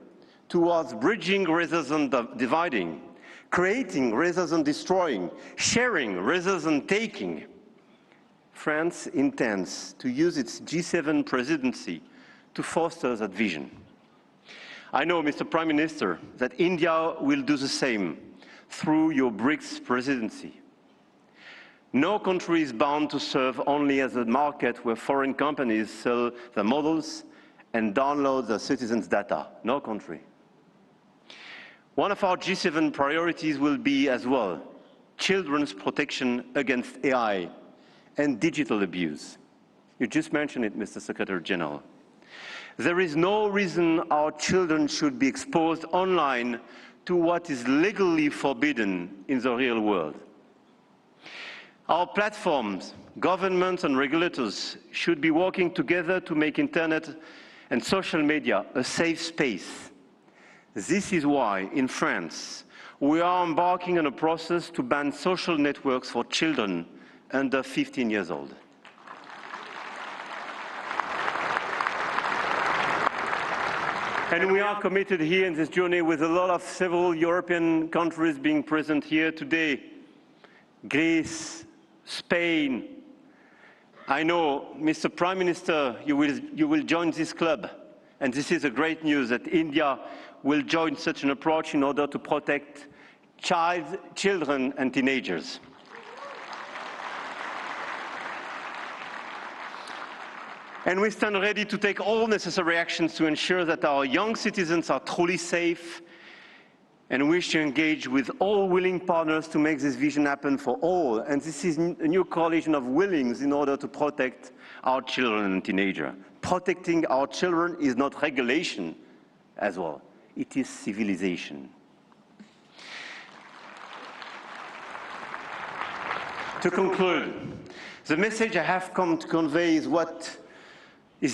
towards bridging rather than dividing, creating rather than destroying, sharing rather than taking. France intends to use its G7 presidency to foster that vision. I know, Mr. Prime Minister, that India will do the same through your BRICS presidency. No country is bound to serve only as a market where foreign companies sell their models and download their citizens' data. No country. One of our G7 priorities will be as well children's protection against AI and digital abuse. You just mentioned it, Mr. Secretary General. There is no reason our children should be exposed online to what is legally forbidden in the real world. Our platforms, governments and regulators should be working together to make internet and social media a safe space. This is why, in France, we are embarking on a process to ban social networks for children under 15 years old. And we are committed here in this journey with a lot of several European countries being present here today. Greece, Spain. I know, Mr. Prime Minister, you will join this club. And this is a great news that India will join such an approach in order to protect children and teenagers. And we stand ready to take all necessary actions to ensure that our young citizens are truly safe, and wish to engage with all willing partners to make this vision happen for all. And this is a new coalition of willings in order to protect our children and teenagers. Protecting our children is not regulation as well. It is civilization. To conclude, the message I have come to convey is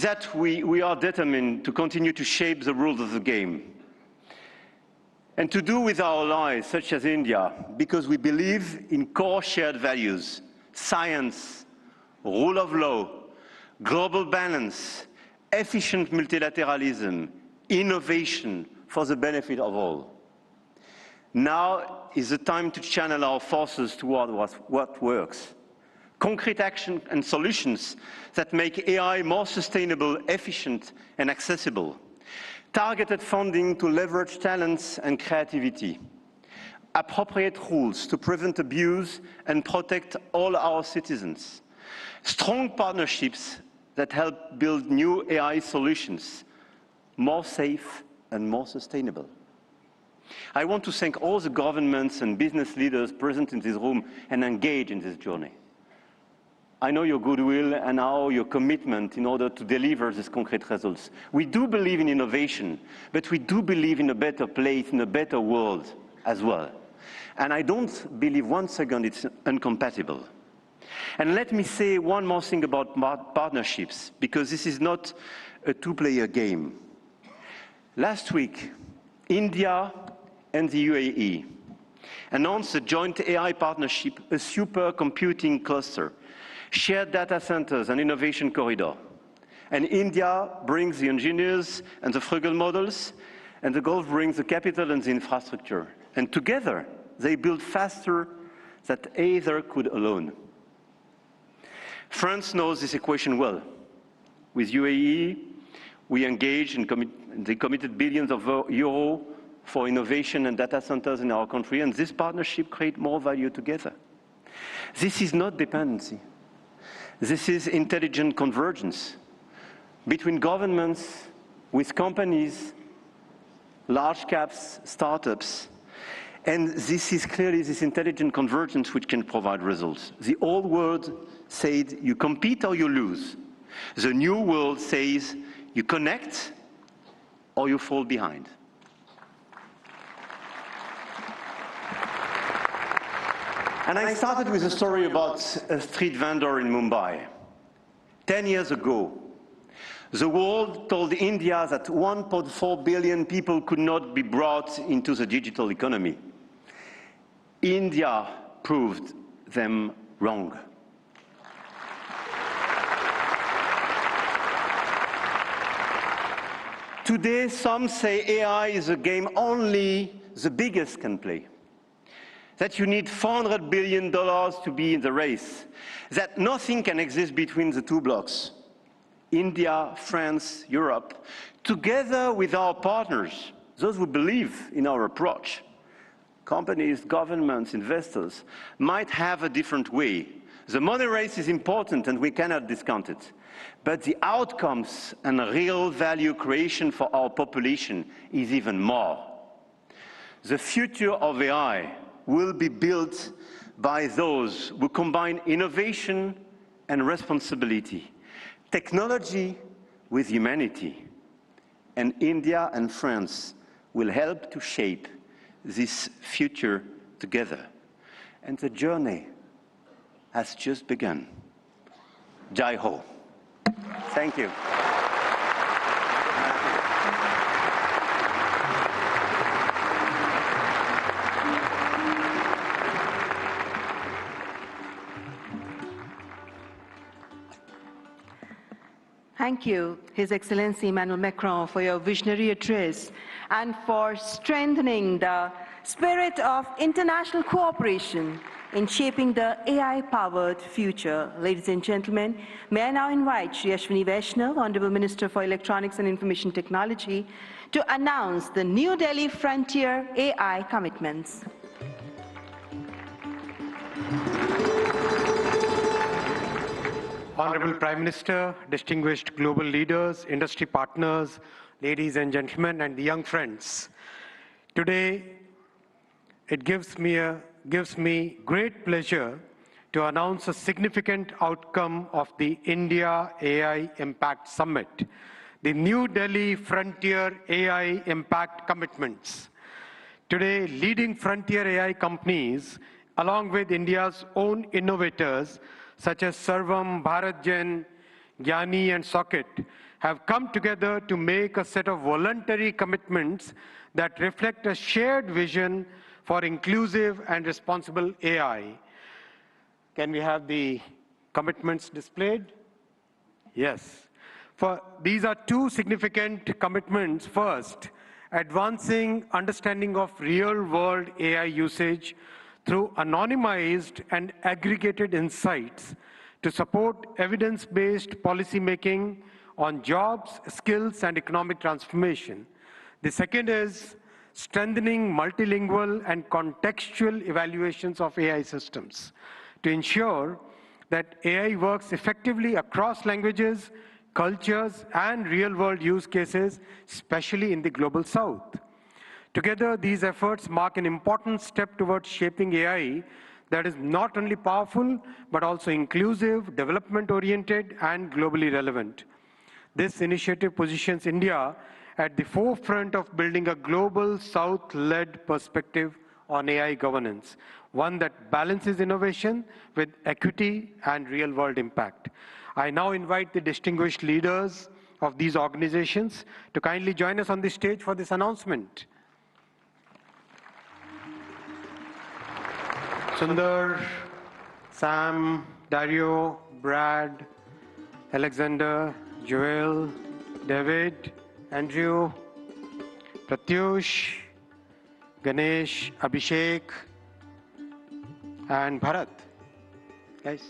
that we are determined to continue to shape the rules of the game. And to do with our allies, such as India, because we believe in core shared values: science, rule of law, global balance, efficient multilateralism, innovation for the benefit of all. Now is the time to channel our forces toward what works. Concrete action and solutions that make AI more sustainable, efficient, and accessible. Targeted funding to leverage talents and creativity. Appropriate rules to prevent abuse and protect all our citizens. Strong partnerships that help build new AI solutions, more safe and more sustainable. I want to thank all the governments and business leaders present in this room and engaged in this journey. I know your goodwill and now your commitment in order to deliver these concrete results. We do believe in innovation, but we do believe in a better place, in a better world as well. And I don't believe one second it's incompatible. And let me say one more thing about partnerships, because this is not a two-player game. Last week, India and the UAE announced a joint AI partnership, a supercomputing cluster, shared data centers and innovation corridor. And India brings the engineers and the frugal models, and the Gulf brings the capital and the infrastructure. And together, they build faster than either could alone. France knows this equation well. With UAE, we engaged and they committed billions of euros for innovation and data centers in our country, and this partnership creates more value together. This is not dependency. This is intelligent convergence between governments, with companies, large caps, startups. And this is clearly this intelligent convergence which can provide results. The old world said you compete or you lose. The new world says you connect or you fall behind. And I started with a story about a street vendor in Mumbai. 10 years ago, the world told India that 1.4 billion people could not be brought into the digital economy. India proved them wrong. Today, some say AI is a game only the biggest can play. That you need $400 billion to be in the race. That nothing can exist between the two blocks. India, France, Europe, together with our partners, those who believe in our approach, companies, governments, investors, might have a different way. The money race is important and we cannot discount it. But the outcomes and real value creation for our population is even more. The future of AI will be built by those who combine innovation and responsibility, technology with humanity. And India and France will help to shape this future together. And the journey has just begun. Jai Ho. Thank you. Thank you, His Excellency Emmanuel Macron, for your visionary address and for strengthening the spirit of international cooperation in shaping the AI-powered future. Ladies and gentlemen, may I now invite Shri Ashwini Vaishnav, Honorable Minister for Electronics and Information Technology, to announce the New Delhi Frontier AI commitments. Honorable Prime Minister, distinguished global leaders, industry partners, ladies and gentlemen, and the young friends. Today, it gives me great pleasure to announce a significant outcome of the India AI Impact Summit, the New Delhi Frontier AI Impact Commitments. Today, leading frontier AI companies, along with India's own innovators, such as Sarvam, BharatGen, Gyani, and Socket, have come together to make a set of voluntary commitments that reflect a shared vision for inclusive and responsible AI. Can we have the commitments displayed? Yes. These are two significant commitments. First, advancing understanding of real-world AI usage through anonymized and aggregated insights to support evidence-based policymaking on jobs, skills, and economic transformation. The second is strengthening multilingual and contextual evaluations of AI systems to ensure that AI works effectively across languages, cultures, and real-world use cases, especially in the global South. Together, these efforts mark an important step towards shaping AI that is not only powerful, but also inclusive, development-oriented, and globally relevant. This initiative positions India at the forefront of building a global South-led perspective on AI governance, one that balances innovation with equity and real-world impact. I now invite the distinguished leaders of these organizations to kindly join us on the stage for this announcement. Sundar, Sam, Dario, Brad, Alexander, Joel, David, Andrew, Pratyush, Ganesh, Abhishek, and Bharat. Guys.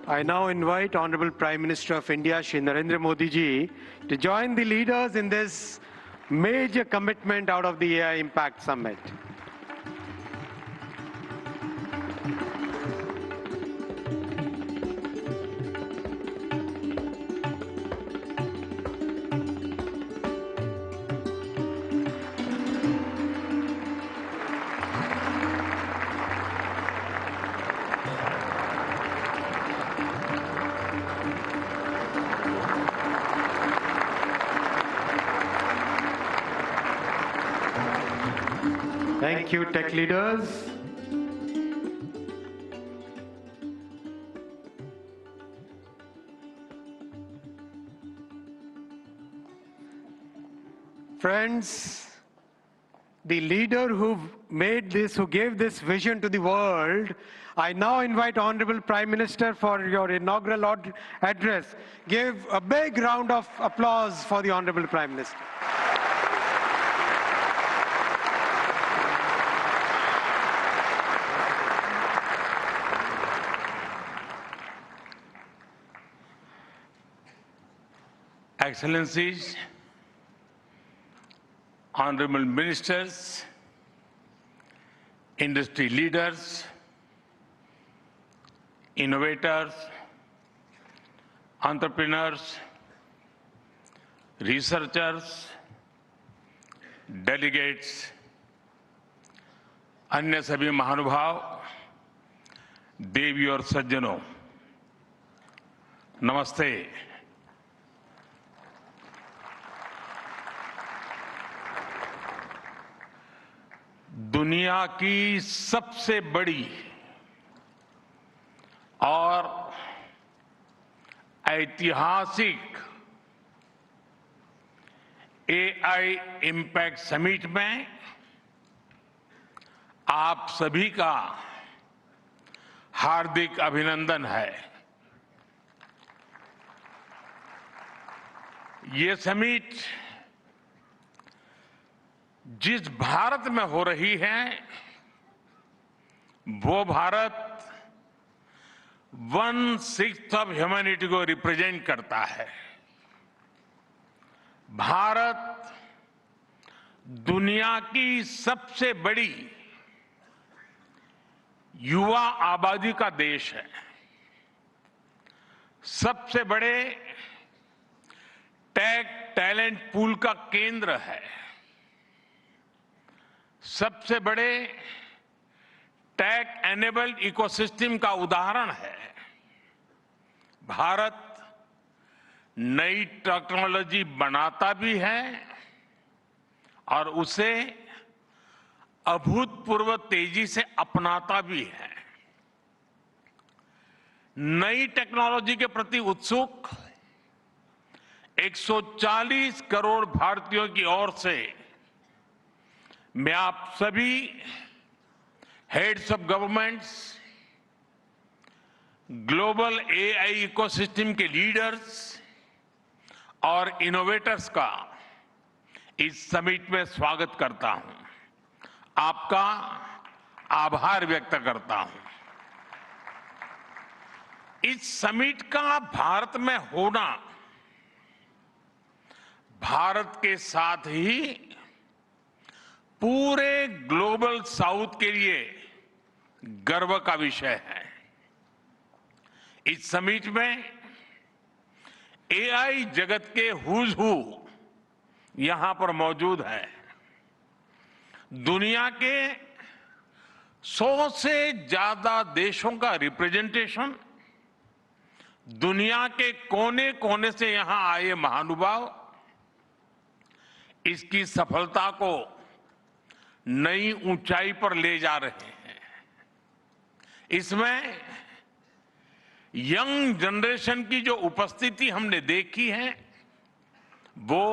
I now invite Honorable Prime Minister of India, Shri Narendra Modi ji, to join the leaders in this major commitment out of the AI Impact Summit. Thank you, tech leaders. Friends, the leader who made this, who gave this vision to the world, I now invite Honorable Prime Minister for your inaugural address. Give a big round of applause for the Honorable Prime Minister. Excellencies, honorable ministers, industry leaders, innovators, entrepreneurs, researchers, delegates, अन्य सभी महानुभाव, देवी और सज्जनों, नमस्ते। दुनिया की सबसे बड़ी और ऐतिहासिक एआई इम्पैक्ट समिट में आप सभी का हार्दिक अभिनंदन है। ये समिट जिस भारत में हो रही है वो भारत 1/6 ऑफ ह्यूमैनिटी को रिप्रेजेंट करता है। भारत दुनिया की सबसे बड़ी युवा आबादी का देश है, सबसे बड़े टेक टैलेंट पूल का केंद्र है, सबसे बड़े टेक एनेबल्ड इकोसिस्टम का उदाहरण है। भारत नई टेक्नोलॉजी बनाता भी है और उसे अभूतपूर्व तेजी से अपनाता भी है। नई टेक्नोलॉजी के प्रति उत्सुक 140 करोड़ भारतीयों की ओर से मैं आप सभी heads of governments, global AI ecosystem के लीडर्स और इनोवेटर्स का इस समिट में स्वागत करता हूं, आपका आभार व्यक्त करता हूं। इस समिट का भारत में होना भारत के साथ ही पूरे ग्लोबल साउथ के लिए गर्व का विषय है। इस समिट में एआई जगत के हुज हू यहां पर मौजूद है। दुनिया के 100 से ज्यादा देशों का रिप्रेजेंटेशन, दुनिया के कोने कोने से यहां आए महानुभाव इसकी सफलता को नई ऊंचाई पर ले जा रहे हैं। इसमें यंग जनरेशन की जो उपस्थिति हमने देखी है वो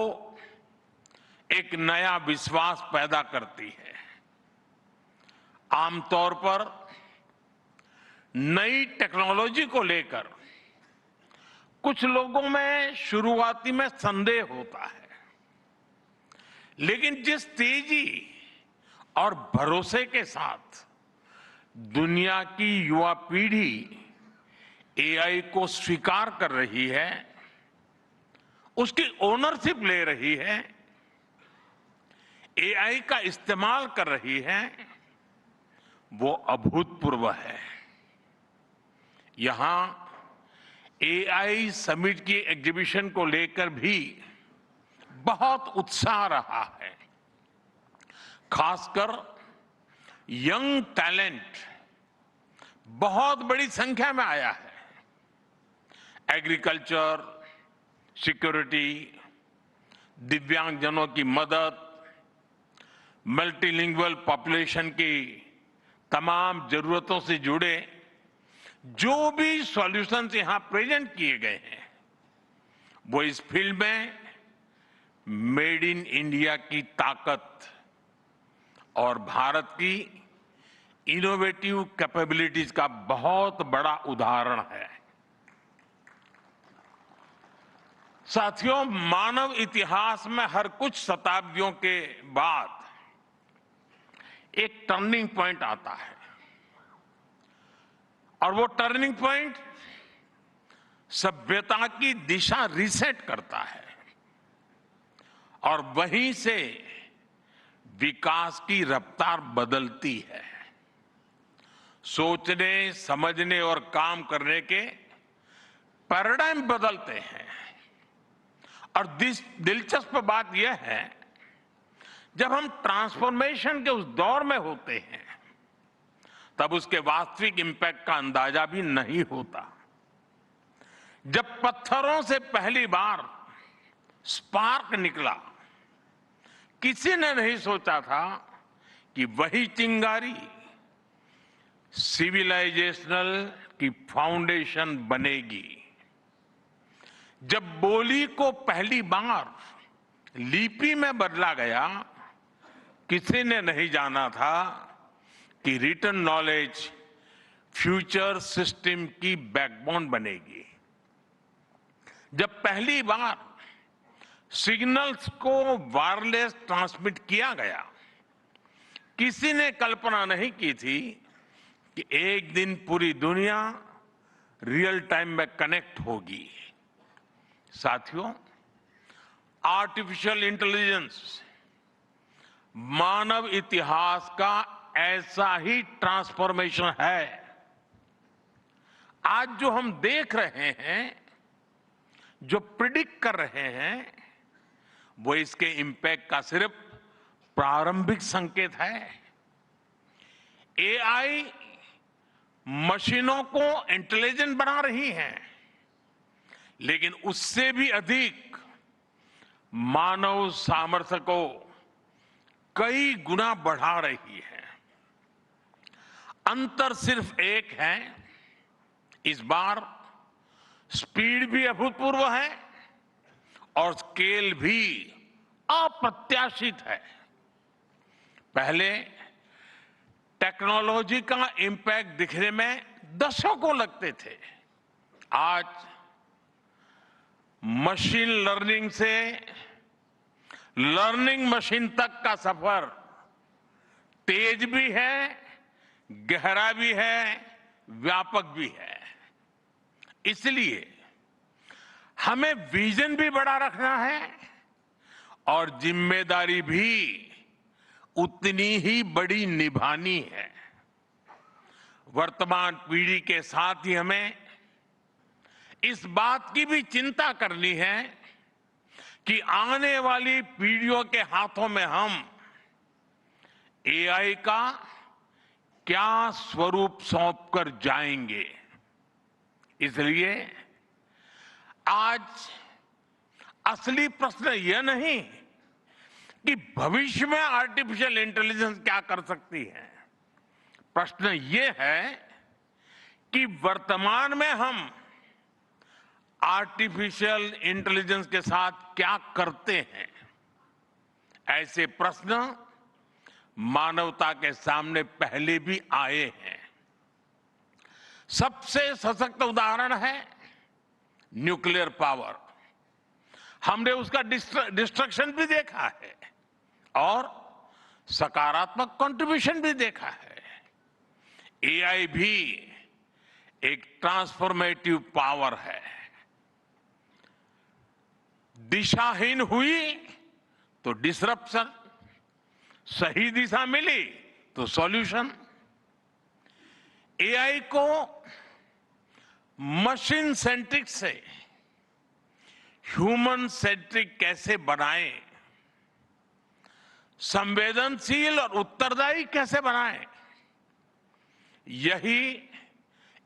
एक नया विश्वास पैदा करती है। आमतौर पर नई टेक्नोलॉजी को लेकर कुछ लोगों में शुरुआती में संदेह होता है, लेकिन जिस तेजी और भरोसे के साथ दुनिया की युवा पीढ़ी एआई को स्वीकार कर रही है, उसकी ओनरशिप ले रही है, एआई का इस्तेमाल कर रही है, वो अभूतपूर्व है। यहां एआई समिट की एग्जीबिशन को लेकर भी बहुत उत्साह रहा है। खासकर यंग टैलेंट बहुत बड़ी संख्या में आया है। एग्रीकल्चर, सिक्योरिटी, दिव्यांगजनों की मदद, मल्टीलिंगुअल पॉपुलेशन की तमाम जरूरतों से जुड़े जो भी सॉल्यूशंस यहां प्रेजेंट किए गए हैं वो इस फील्ड में मेड इन इंडिया की ताकत और भारत की इनोवेटिव कैपेबिलिटीज का बहुत बड़ा उदाहरण है। साथियों, मानव इतिहास में हर कुछ शताब्दियों के बाद एक टर्निंग पॉइंट आता है और वो टर्निंग पॉइंट सभ्यता की दिशा रीसेट करता है और वहीं से विकास की रफ्तार बदलती है। सोचने, समझने और काम करने के पैराडाइम बदलते हैं और दिलचस्प बात यह है, जब हम ट्रांसफॉर्मेशन के उस दौर में होते हैं तब उसके वास्तविक इंपैक्ट का अंदाजा भी नहीं होता। जब पत्थरों से पहली बार स्पार्क निकला, किसी ने नहीं सोचा था कि वही चिंगारी सिविलाइजेशनल की फाउंडेशन बनेगी। जब बोली को पहली बार लिपि में बदला गया, किसी ने नहीं जाना था कि रिटन नॉलेज फ्यूचर सिस्टम की बैकबोन बनेगी। जब पहली बार सिग्नल्स को वायरलेस ट्रांसमिट किया गया, किसी ने कल्पना नहीं की थी कि एक दिन पूरी दुनिया रियल टाइम में कनेक्ट होगी। साथियों, आर्टिफिशियल इंटेलिजेंस मानव इतिहास का ऐसा ही ट्रांसफॉर्मेशन है। आज जो हम देख रहे हैं, जो प्रिडिक्ट कर रहे हैं, वो इसके इंपैक्ट का सिर्फ प्रारंभिक संकेत है। एआई मशीनों को इंटेलिजेंट बना रही है, लेकिन उससे भी अधिक मानव सामर्थ्य को कई गुना बढ़ा रही है। अंतर सिर्फ एक है, इस बार स्पीड भी अभूतपूर्व है और स्केल भी अप्रत्याशित है। पहले टेक्नोलॉजी का इंपैक्ट दिखने में दशकों लगते थे। आज मशीन लर्निंग से लर्निंग मशीन तक का सफर तेज भी है, गहरा भी है, व्यापक भी है। इसलिए हमें विजन भी बड़ा रखना है और जिम्मेदारी भी उतनी ही बड़ी निभानी है। वर्तमान पीढ़ी के साथ ही हमें इस बात की भी चिंता करनी है कि आने वाली पीढ़ियों के हाथों में हम एआई का क्या स्वरूप सौंप कर जाएंगे। इसलिए आज असली प्रश्न यह नहीं कि भविष्य में आर्टिफिशियल इंटेलिजेंस क्या कर सकती है। प्रश्न यह है कि वर्तमान में हम आर्टिफिशियल इंटेलिजेंस के साथ क्या करते हैं। ऐसे प्रश्न मानवता के सामने पहले भी आए हैं। सबसे सशक्त उदाहरण है न्यूक्लियर पावर। हमने उसका डिस्ट्रक्शन भी देखा है और सकारात्मक कंट्रीब्यूशन भी देखा है। एआई भी एक ट्रांसफॉर्मेटिव पावर है। दिशाहीन हुई तो डिसरप्शन, सही दिशा मिली तो सॉल्यूशन। एआई को मशीन सेंट्रिक से ह्यूमन सेंट्रिक कैसे बनाएं, संवेदनशील और उत्तरदायी कैसे बनाएं, यही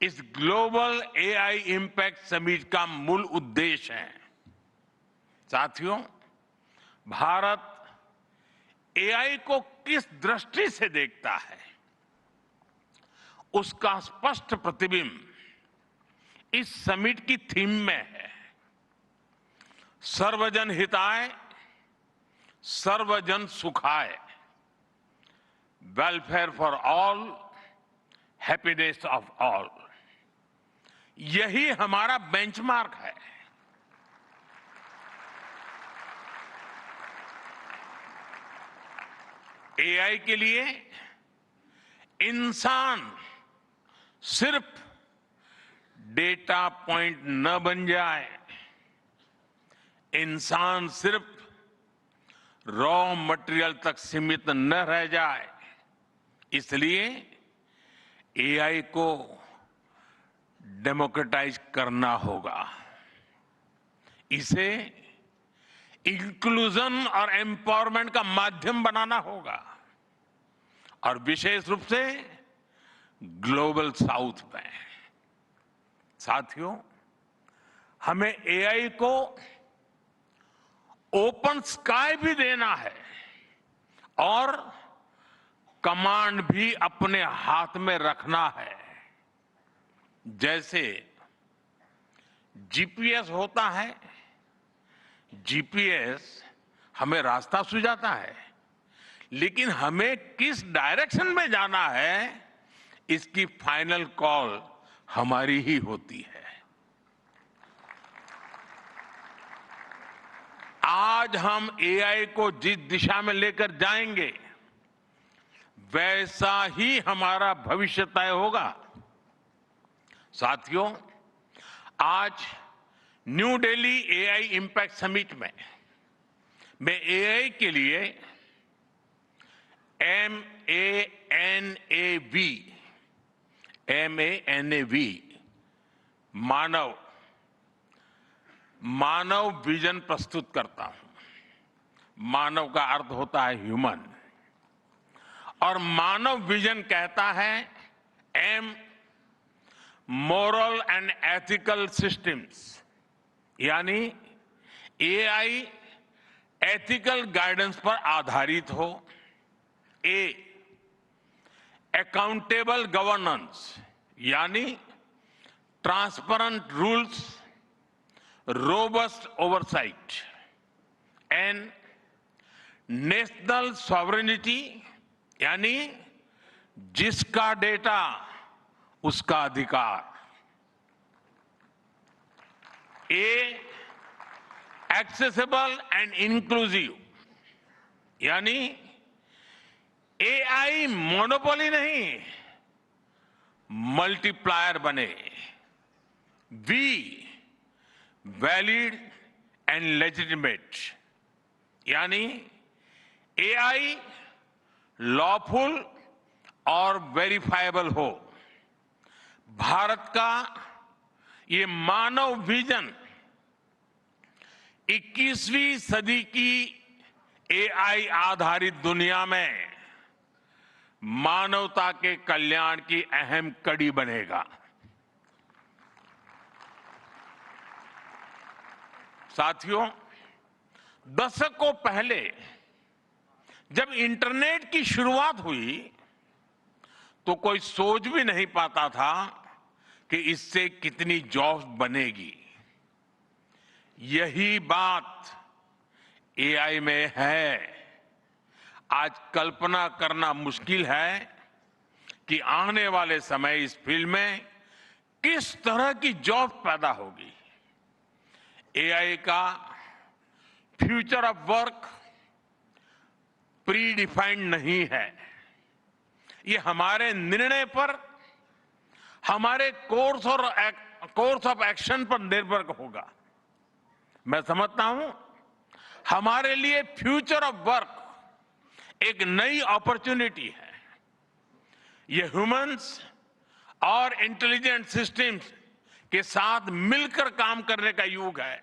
इस ग्लोबल एआई इंपैक्ट समिट का मूल उद्देश्य है। साथियों, भारत एआई को किस दृष्टि से देखता है, उसका स्पष्ट प्रतिबिंब इस समिट की थीम में है। सर्वजन हिताय, सर्वजन सुखाय, welfare for all, happiness of all. यही हमारा बेंचमार्क है। एआई के लिए इंसान सिर्फ डेटा पॉइंट न बन जाए, इंसान सिर्फ रॉ मटेरियल तक सीमित न रह जाए, इसलिए एआई को डेमोक्रेटाइज करना होगा। इसे इंक्लूजन और एम्पावरमेंट का माध्यम बनाना होगा, और विशेष रूप से ग्लोबल साउथ में। साथियों, हमें एआई को ओपन स्काई भी देना है और कमांड भी अपने हाथ में रखना है। जैसे जीपीएस होता है, जीपीएस हमें रास्ता सुझाता है, लेकिन हमें किस डायरेक्शन में जाना है, इसकी फाइनल कॉल हमारी ही होती है। आज हम एआई को जिस दिशा में लेकर जाएंगे, वैसा ही हमारा भविष्य तय होगा। साथियों, आज new Delhi AI impact summit में मैं एआई के लिए MANAV मानव विजन प्रस्तुत करता हूं। मानव का अर्थ होता है ह्यूमन, और मानव विजन कहता है M, moral and ethical systems, यानी एआई एथिकल गाइडेंस पर आधारित हो। A, अकाउंटेबल गवर्नेंस, यानी transparent rules, robust oversight. N, national sovereignty, यानी जिसका डेटा उसका अधिकार। A, एक्सेसिबल एंड इंक्लूसिव, यानी एआई मोनोपोली नहीं, मल्टीप्लायर बने। V, वैलिड एंड लेजिटिमेट, यानी एआई लॉफुल और वेरीफाइबल हो। भारत का ये मानव विजन 21वीं सदी की एआई आधारित दुनिया में मानवता के कल्याण की अहम कड़ी बनेगा। साथियों, दशकों पहले जब इंटरनेट की शुरुआत हुई तो कोई सोच भी नहीं पाता था कि इससे कितनी जॉब्स बनेगी। यही बात एआई में है। आज कल्पना करना मुश्किल है कि आने वाले समय इस फील्ड में किस तरह की जॉब पैदा होगी। एआई का future of work pre defined नहीं है। ये हमारे निर्णय पर, हमारे कोर्स ऑफ एक्शन पर निर्भर होगा। मैं समझता हूं हमारे लिए फ्यूचर ऑफ वर्क एक नई अपॉर्चुनिटी है। ये ह्यूमंस और इंटेलिजेंट सिस्टम्स के साथ मिलकर काम करने का युग है।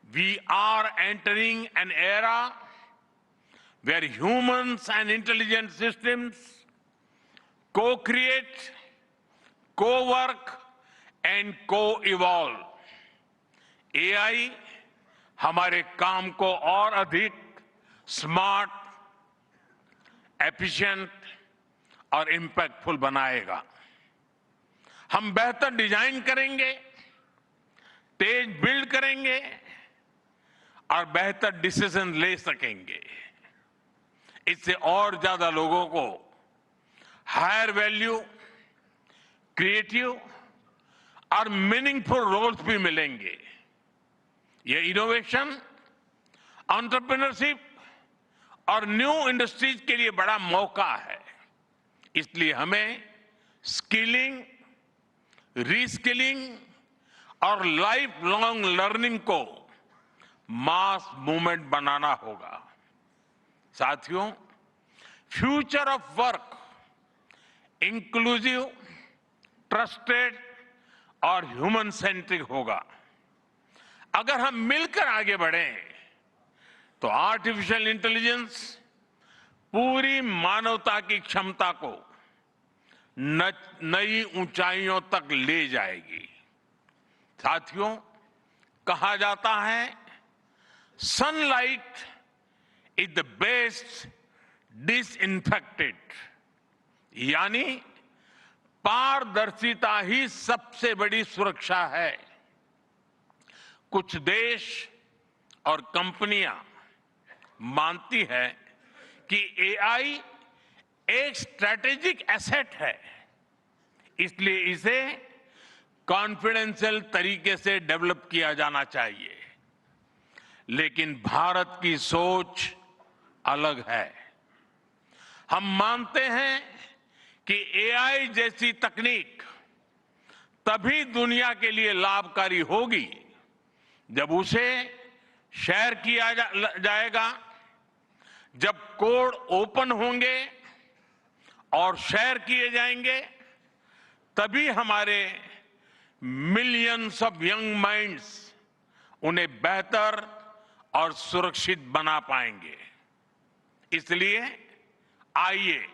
We are entering an era where humans and intelligent systems co-create, co-work and co-evolve. AI हमारे काम को और अधिक स्मार्ट, एफिशिएंट और इंपैक्टफुल बनाएगा। हम बेहतर डिजाइन करेंगे, तेज बिल्ड करेंगे और बेहतर डिसीजन ले सकेंगे। इससे और ज्यादा लोगों को हायर वैल्यू, क्रिएटिव और मीनिंगफुल रोल्स भी मिलेंगे। ये इनोवेशन, एंटरप्रेन्योरशिप और न्यू इंडस्ट्रीज के लिए बड़ा मौका है। इसलिए हमें स्किलिंग, रीस्किलिंग और लाइफ लॉन्ग लर्निंग को मास मूवमेंट बनाना होगा। साथियों, future of work inclusive, trusted और ह्यूमन सेंट्रिक होगा। अगर हम मिलकर आगे बढ़ें तो आर्टिफिशियल इंटेलिजेंस पूरी मानवता की क्षमता को नई ऊंचाइयों तक ले जाएगी। साथियों, कहा जाता है sunlight is the best disinfected, यानी पारदर्शिता ही सबसे बड़ी सुरक्षा है। कुछ देश और कंपनियां मानती है कि एआई एक स्ट्रैटेजिक एसेट है, इसलिए इसे कॉन्फिडेंशियल तरीके से डेवलप किया जाना चाहिए। लेकिन भारत की सोच अलग है। हम मानते हैं कि एआई जैसी तकनीक तभी दुनिया के लिए लाभकारी होगी जब उसे शेयर किया जाएगा, जब कोड ओपन होंगे और शेयर किए जाएंगे, तभी हमारे मिलियंस ऑफ यंग माइंड्स उन्हें बेहतर और सुरक्षित बना पाएंगे। इसलिए आइए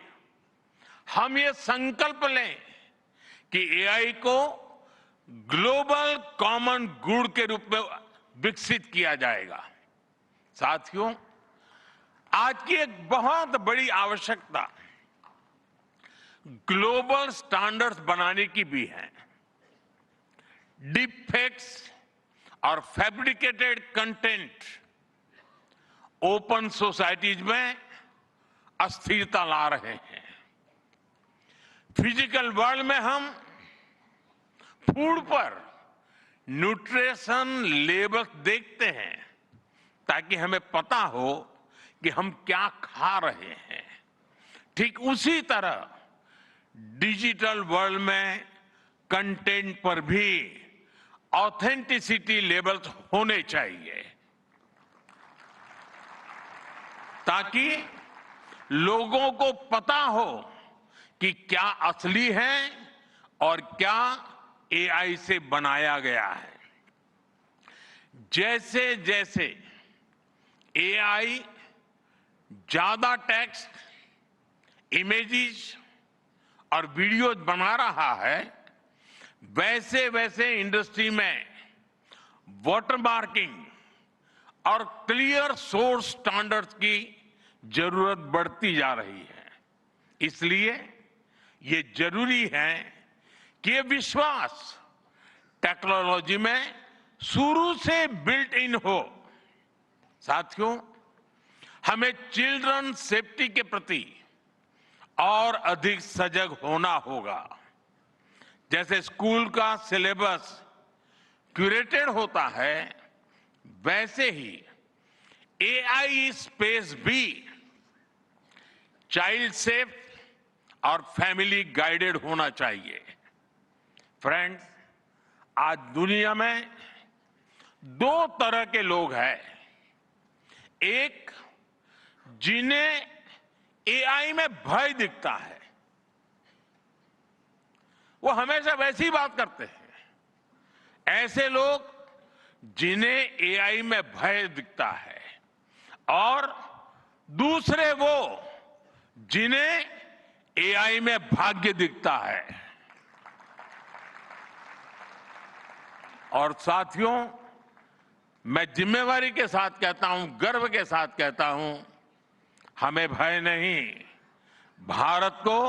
हम ये संकल्प लें कि एआई को ग्लोबल कॉमन गुड के रूप में विकसित किया जाएगा। साथियों, आज की एक बहुत बड़ी आवश्यकता ग्लोबल स्टैंडर्ड्स बनाने की भी है। डीप फेक्स और फैब्रिकेटेड कंटेंट ओपन सोसाइटीज में अस्थिरता ला रहे हैं। फिजिकल वर्ल्ड में हम फूड पर न्यूट्रिशन लेबल्स देखते हैं ताकि हमें पता हो कि हम क्या खा रहे हैं। ठीक उसी तरह डिजिटल वर्ल्ड में कंटेंट पर भी ऑथेंटिसिटी लेबल्स होने चाहिए ताकि लोगों को पता हो कि क्या असली है और क्या एआई से बनाया गया है। जैसे जैसे एआई ज्यादा टेक्स्ट, इमेजेस और वीडियोज बना रहा है, वैसे वैसे इंडस्ट्री में वाटरमार्किंग और क्लियर सोर्स स्टैंडर्ड्स की जरूरत बढ़ती जा रही है। इसलिए ये जरूरी है कि ये विश्वास टेक्नोलॉजी में शुरू से बिल्ट इन हो। साथियों, हमें चिल्ड्रन सेफ्टी के प्रति और अधिक सजग होना होगा। जैसे स्कूल का सिलेबस क्यूरेटेड होता है, वैसे ही एआई स्पेस भी चाइल्ड सेफ और फैमिली गाइडेड होना चाहिए। फ्रेंड्स, आज दुनिया में दो तरह के लोग हैं। एक, जिन्हें एआई में भय दिखता है, वो हमेशा वैसी बात करते हैं। ऐसे लोग जिन्हें एआई में भय दिखता है, और दूसरे वो जिन्हें एआई में भाग्य दिखता है। और साथियों, मैं जिम्मेवारी के साथ कहता हूं, गर्व के साथ कहता हूं, हमें भय नहीं, भारत को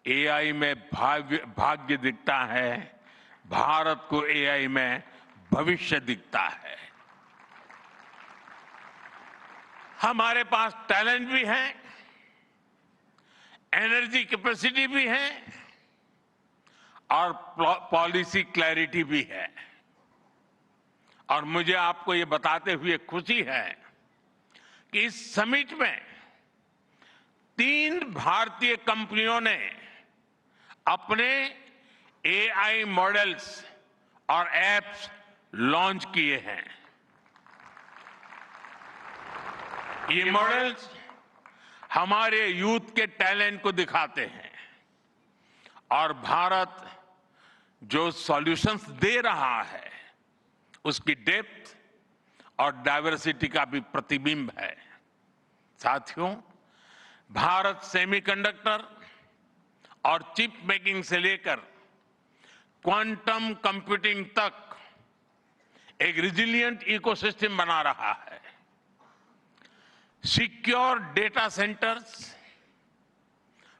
एआई में भाग्य दिखता है, भारत को एआई में भविष्य दिखता है। हमारे पास टैलेंट भी है, एनर्जी कैपेसिटी भी है और पॉलिसी क्लैरिटी भी है। और मुझे आपको ये बताते हुए खुशी है कि इस समिट में 3 भारतीय कंपनियों ने अपने एआई मॉडल्स और एप्स लॉन्च किए हैं। ये मॉडल्स हमारे यूथ के टैलेंट को दिखाते हैं और भारत जो सॉल्यूशंस दे रहा है उसकी डेप्थ और डाइवर्सिटी का भी प्रतिबिंब है। साथियों, भारत सेमीकंडक्टर और चिप मेकिंग से लेकर क्वांटम कंप्यूटिंग तक एक रिजिलिएंट इकोसिस्टम बना रहा है। सिक्योर डेटा सेंटर्स,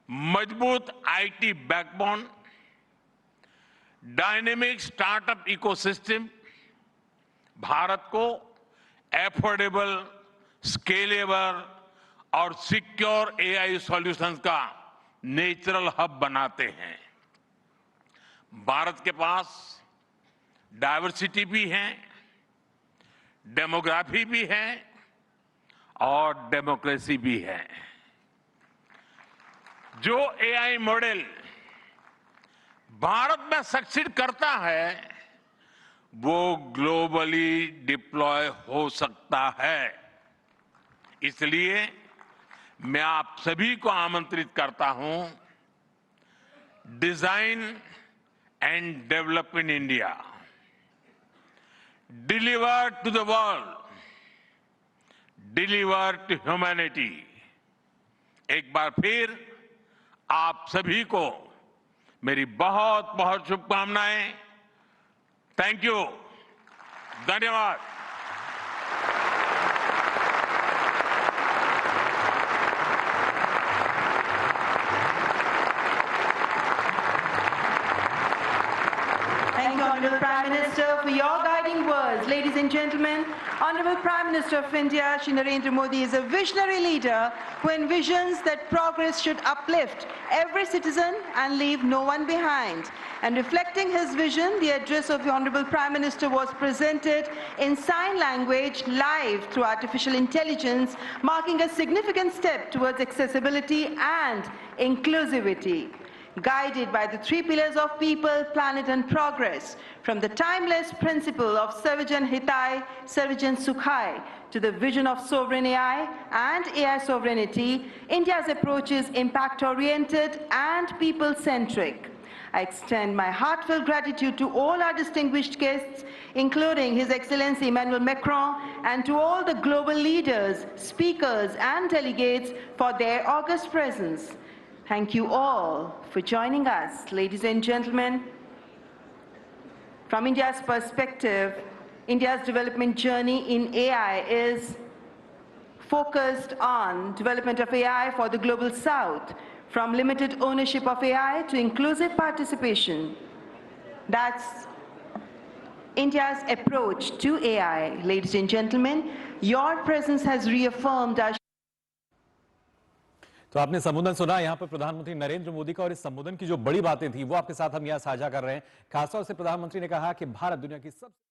मजबूत IT backbone, dynamic startup ecosystem Bharat को एफोर्डेबल, स्केलेबल और सिक्योर एआई सॉल्यूशंस का नेचुरल हब बनाते हैं। भारत के पास डाइवर्सिटी भी है, डेमोग्राफी भी है और डेमोक्रेसी भी है। जो एआई मॉडल भारत में सक्सीड करता है वो ग्लोबली डिप्लॉय हो सकता है। इसलिए मैं आप सभी को आमंत्रित करता हूं, design and develop in India, deliver to the world, deliver to humanity. एक बार फिर आप सभी को मेरी बहुत बहुत शुभकामनाएं। थैंक यू, धन्यवाद। Thank you, Honorable Prime Minister, for your guiding words. Ladies and gentlemen, Honorable Prime Minister of India, Shri Narendra Modi, is a visionary leader who envisions that progress should uplift every citizen and leave no one behind. And reflecting his vision, the address of the Honorable Prime Minister was presented in sign language live through artificial intelligence, marking a significant step towards accessibility and inclusivity. Guided by the 3 pillars of people, planet and progress, from the timeless principle of Sarvajan Hitai, Sarvajan Sukhai, to the vision of sovereign AI and AI sovereignty, India's approach is impact-oriented and people-centric. I extend my heartfelt gratitude to all our distinguished guests, including His Excellency Emmanuel Macron, and to all the global leaders, speakers and delegates for their august presence. Thank you all for joining us. Ladies and gentlemen, from India's perspective, India's development journey in AI is focused on development of AI for the global south, from limited ownership of AI to inclusive participation. That's India's approach to AI. Ladies and gentlemen, your presence has reaffirmed our तो आपने संबोधन सुना यहाँ पर प्रधानमंत्री नरेंद्र मोदी का, और इस संबोधन की जो बड़ी बातें थी वो आपके साथ हम यहाँ साझा कर रहे हैं। खासतौर से प्रधानमंत्री ने कहा कि भारत दुनिया की सबसे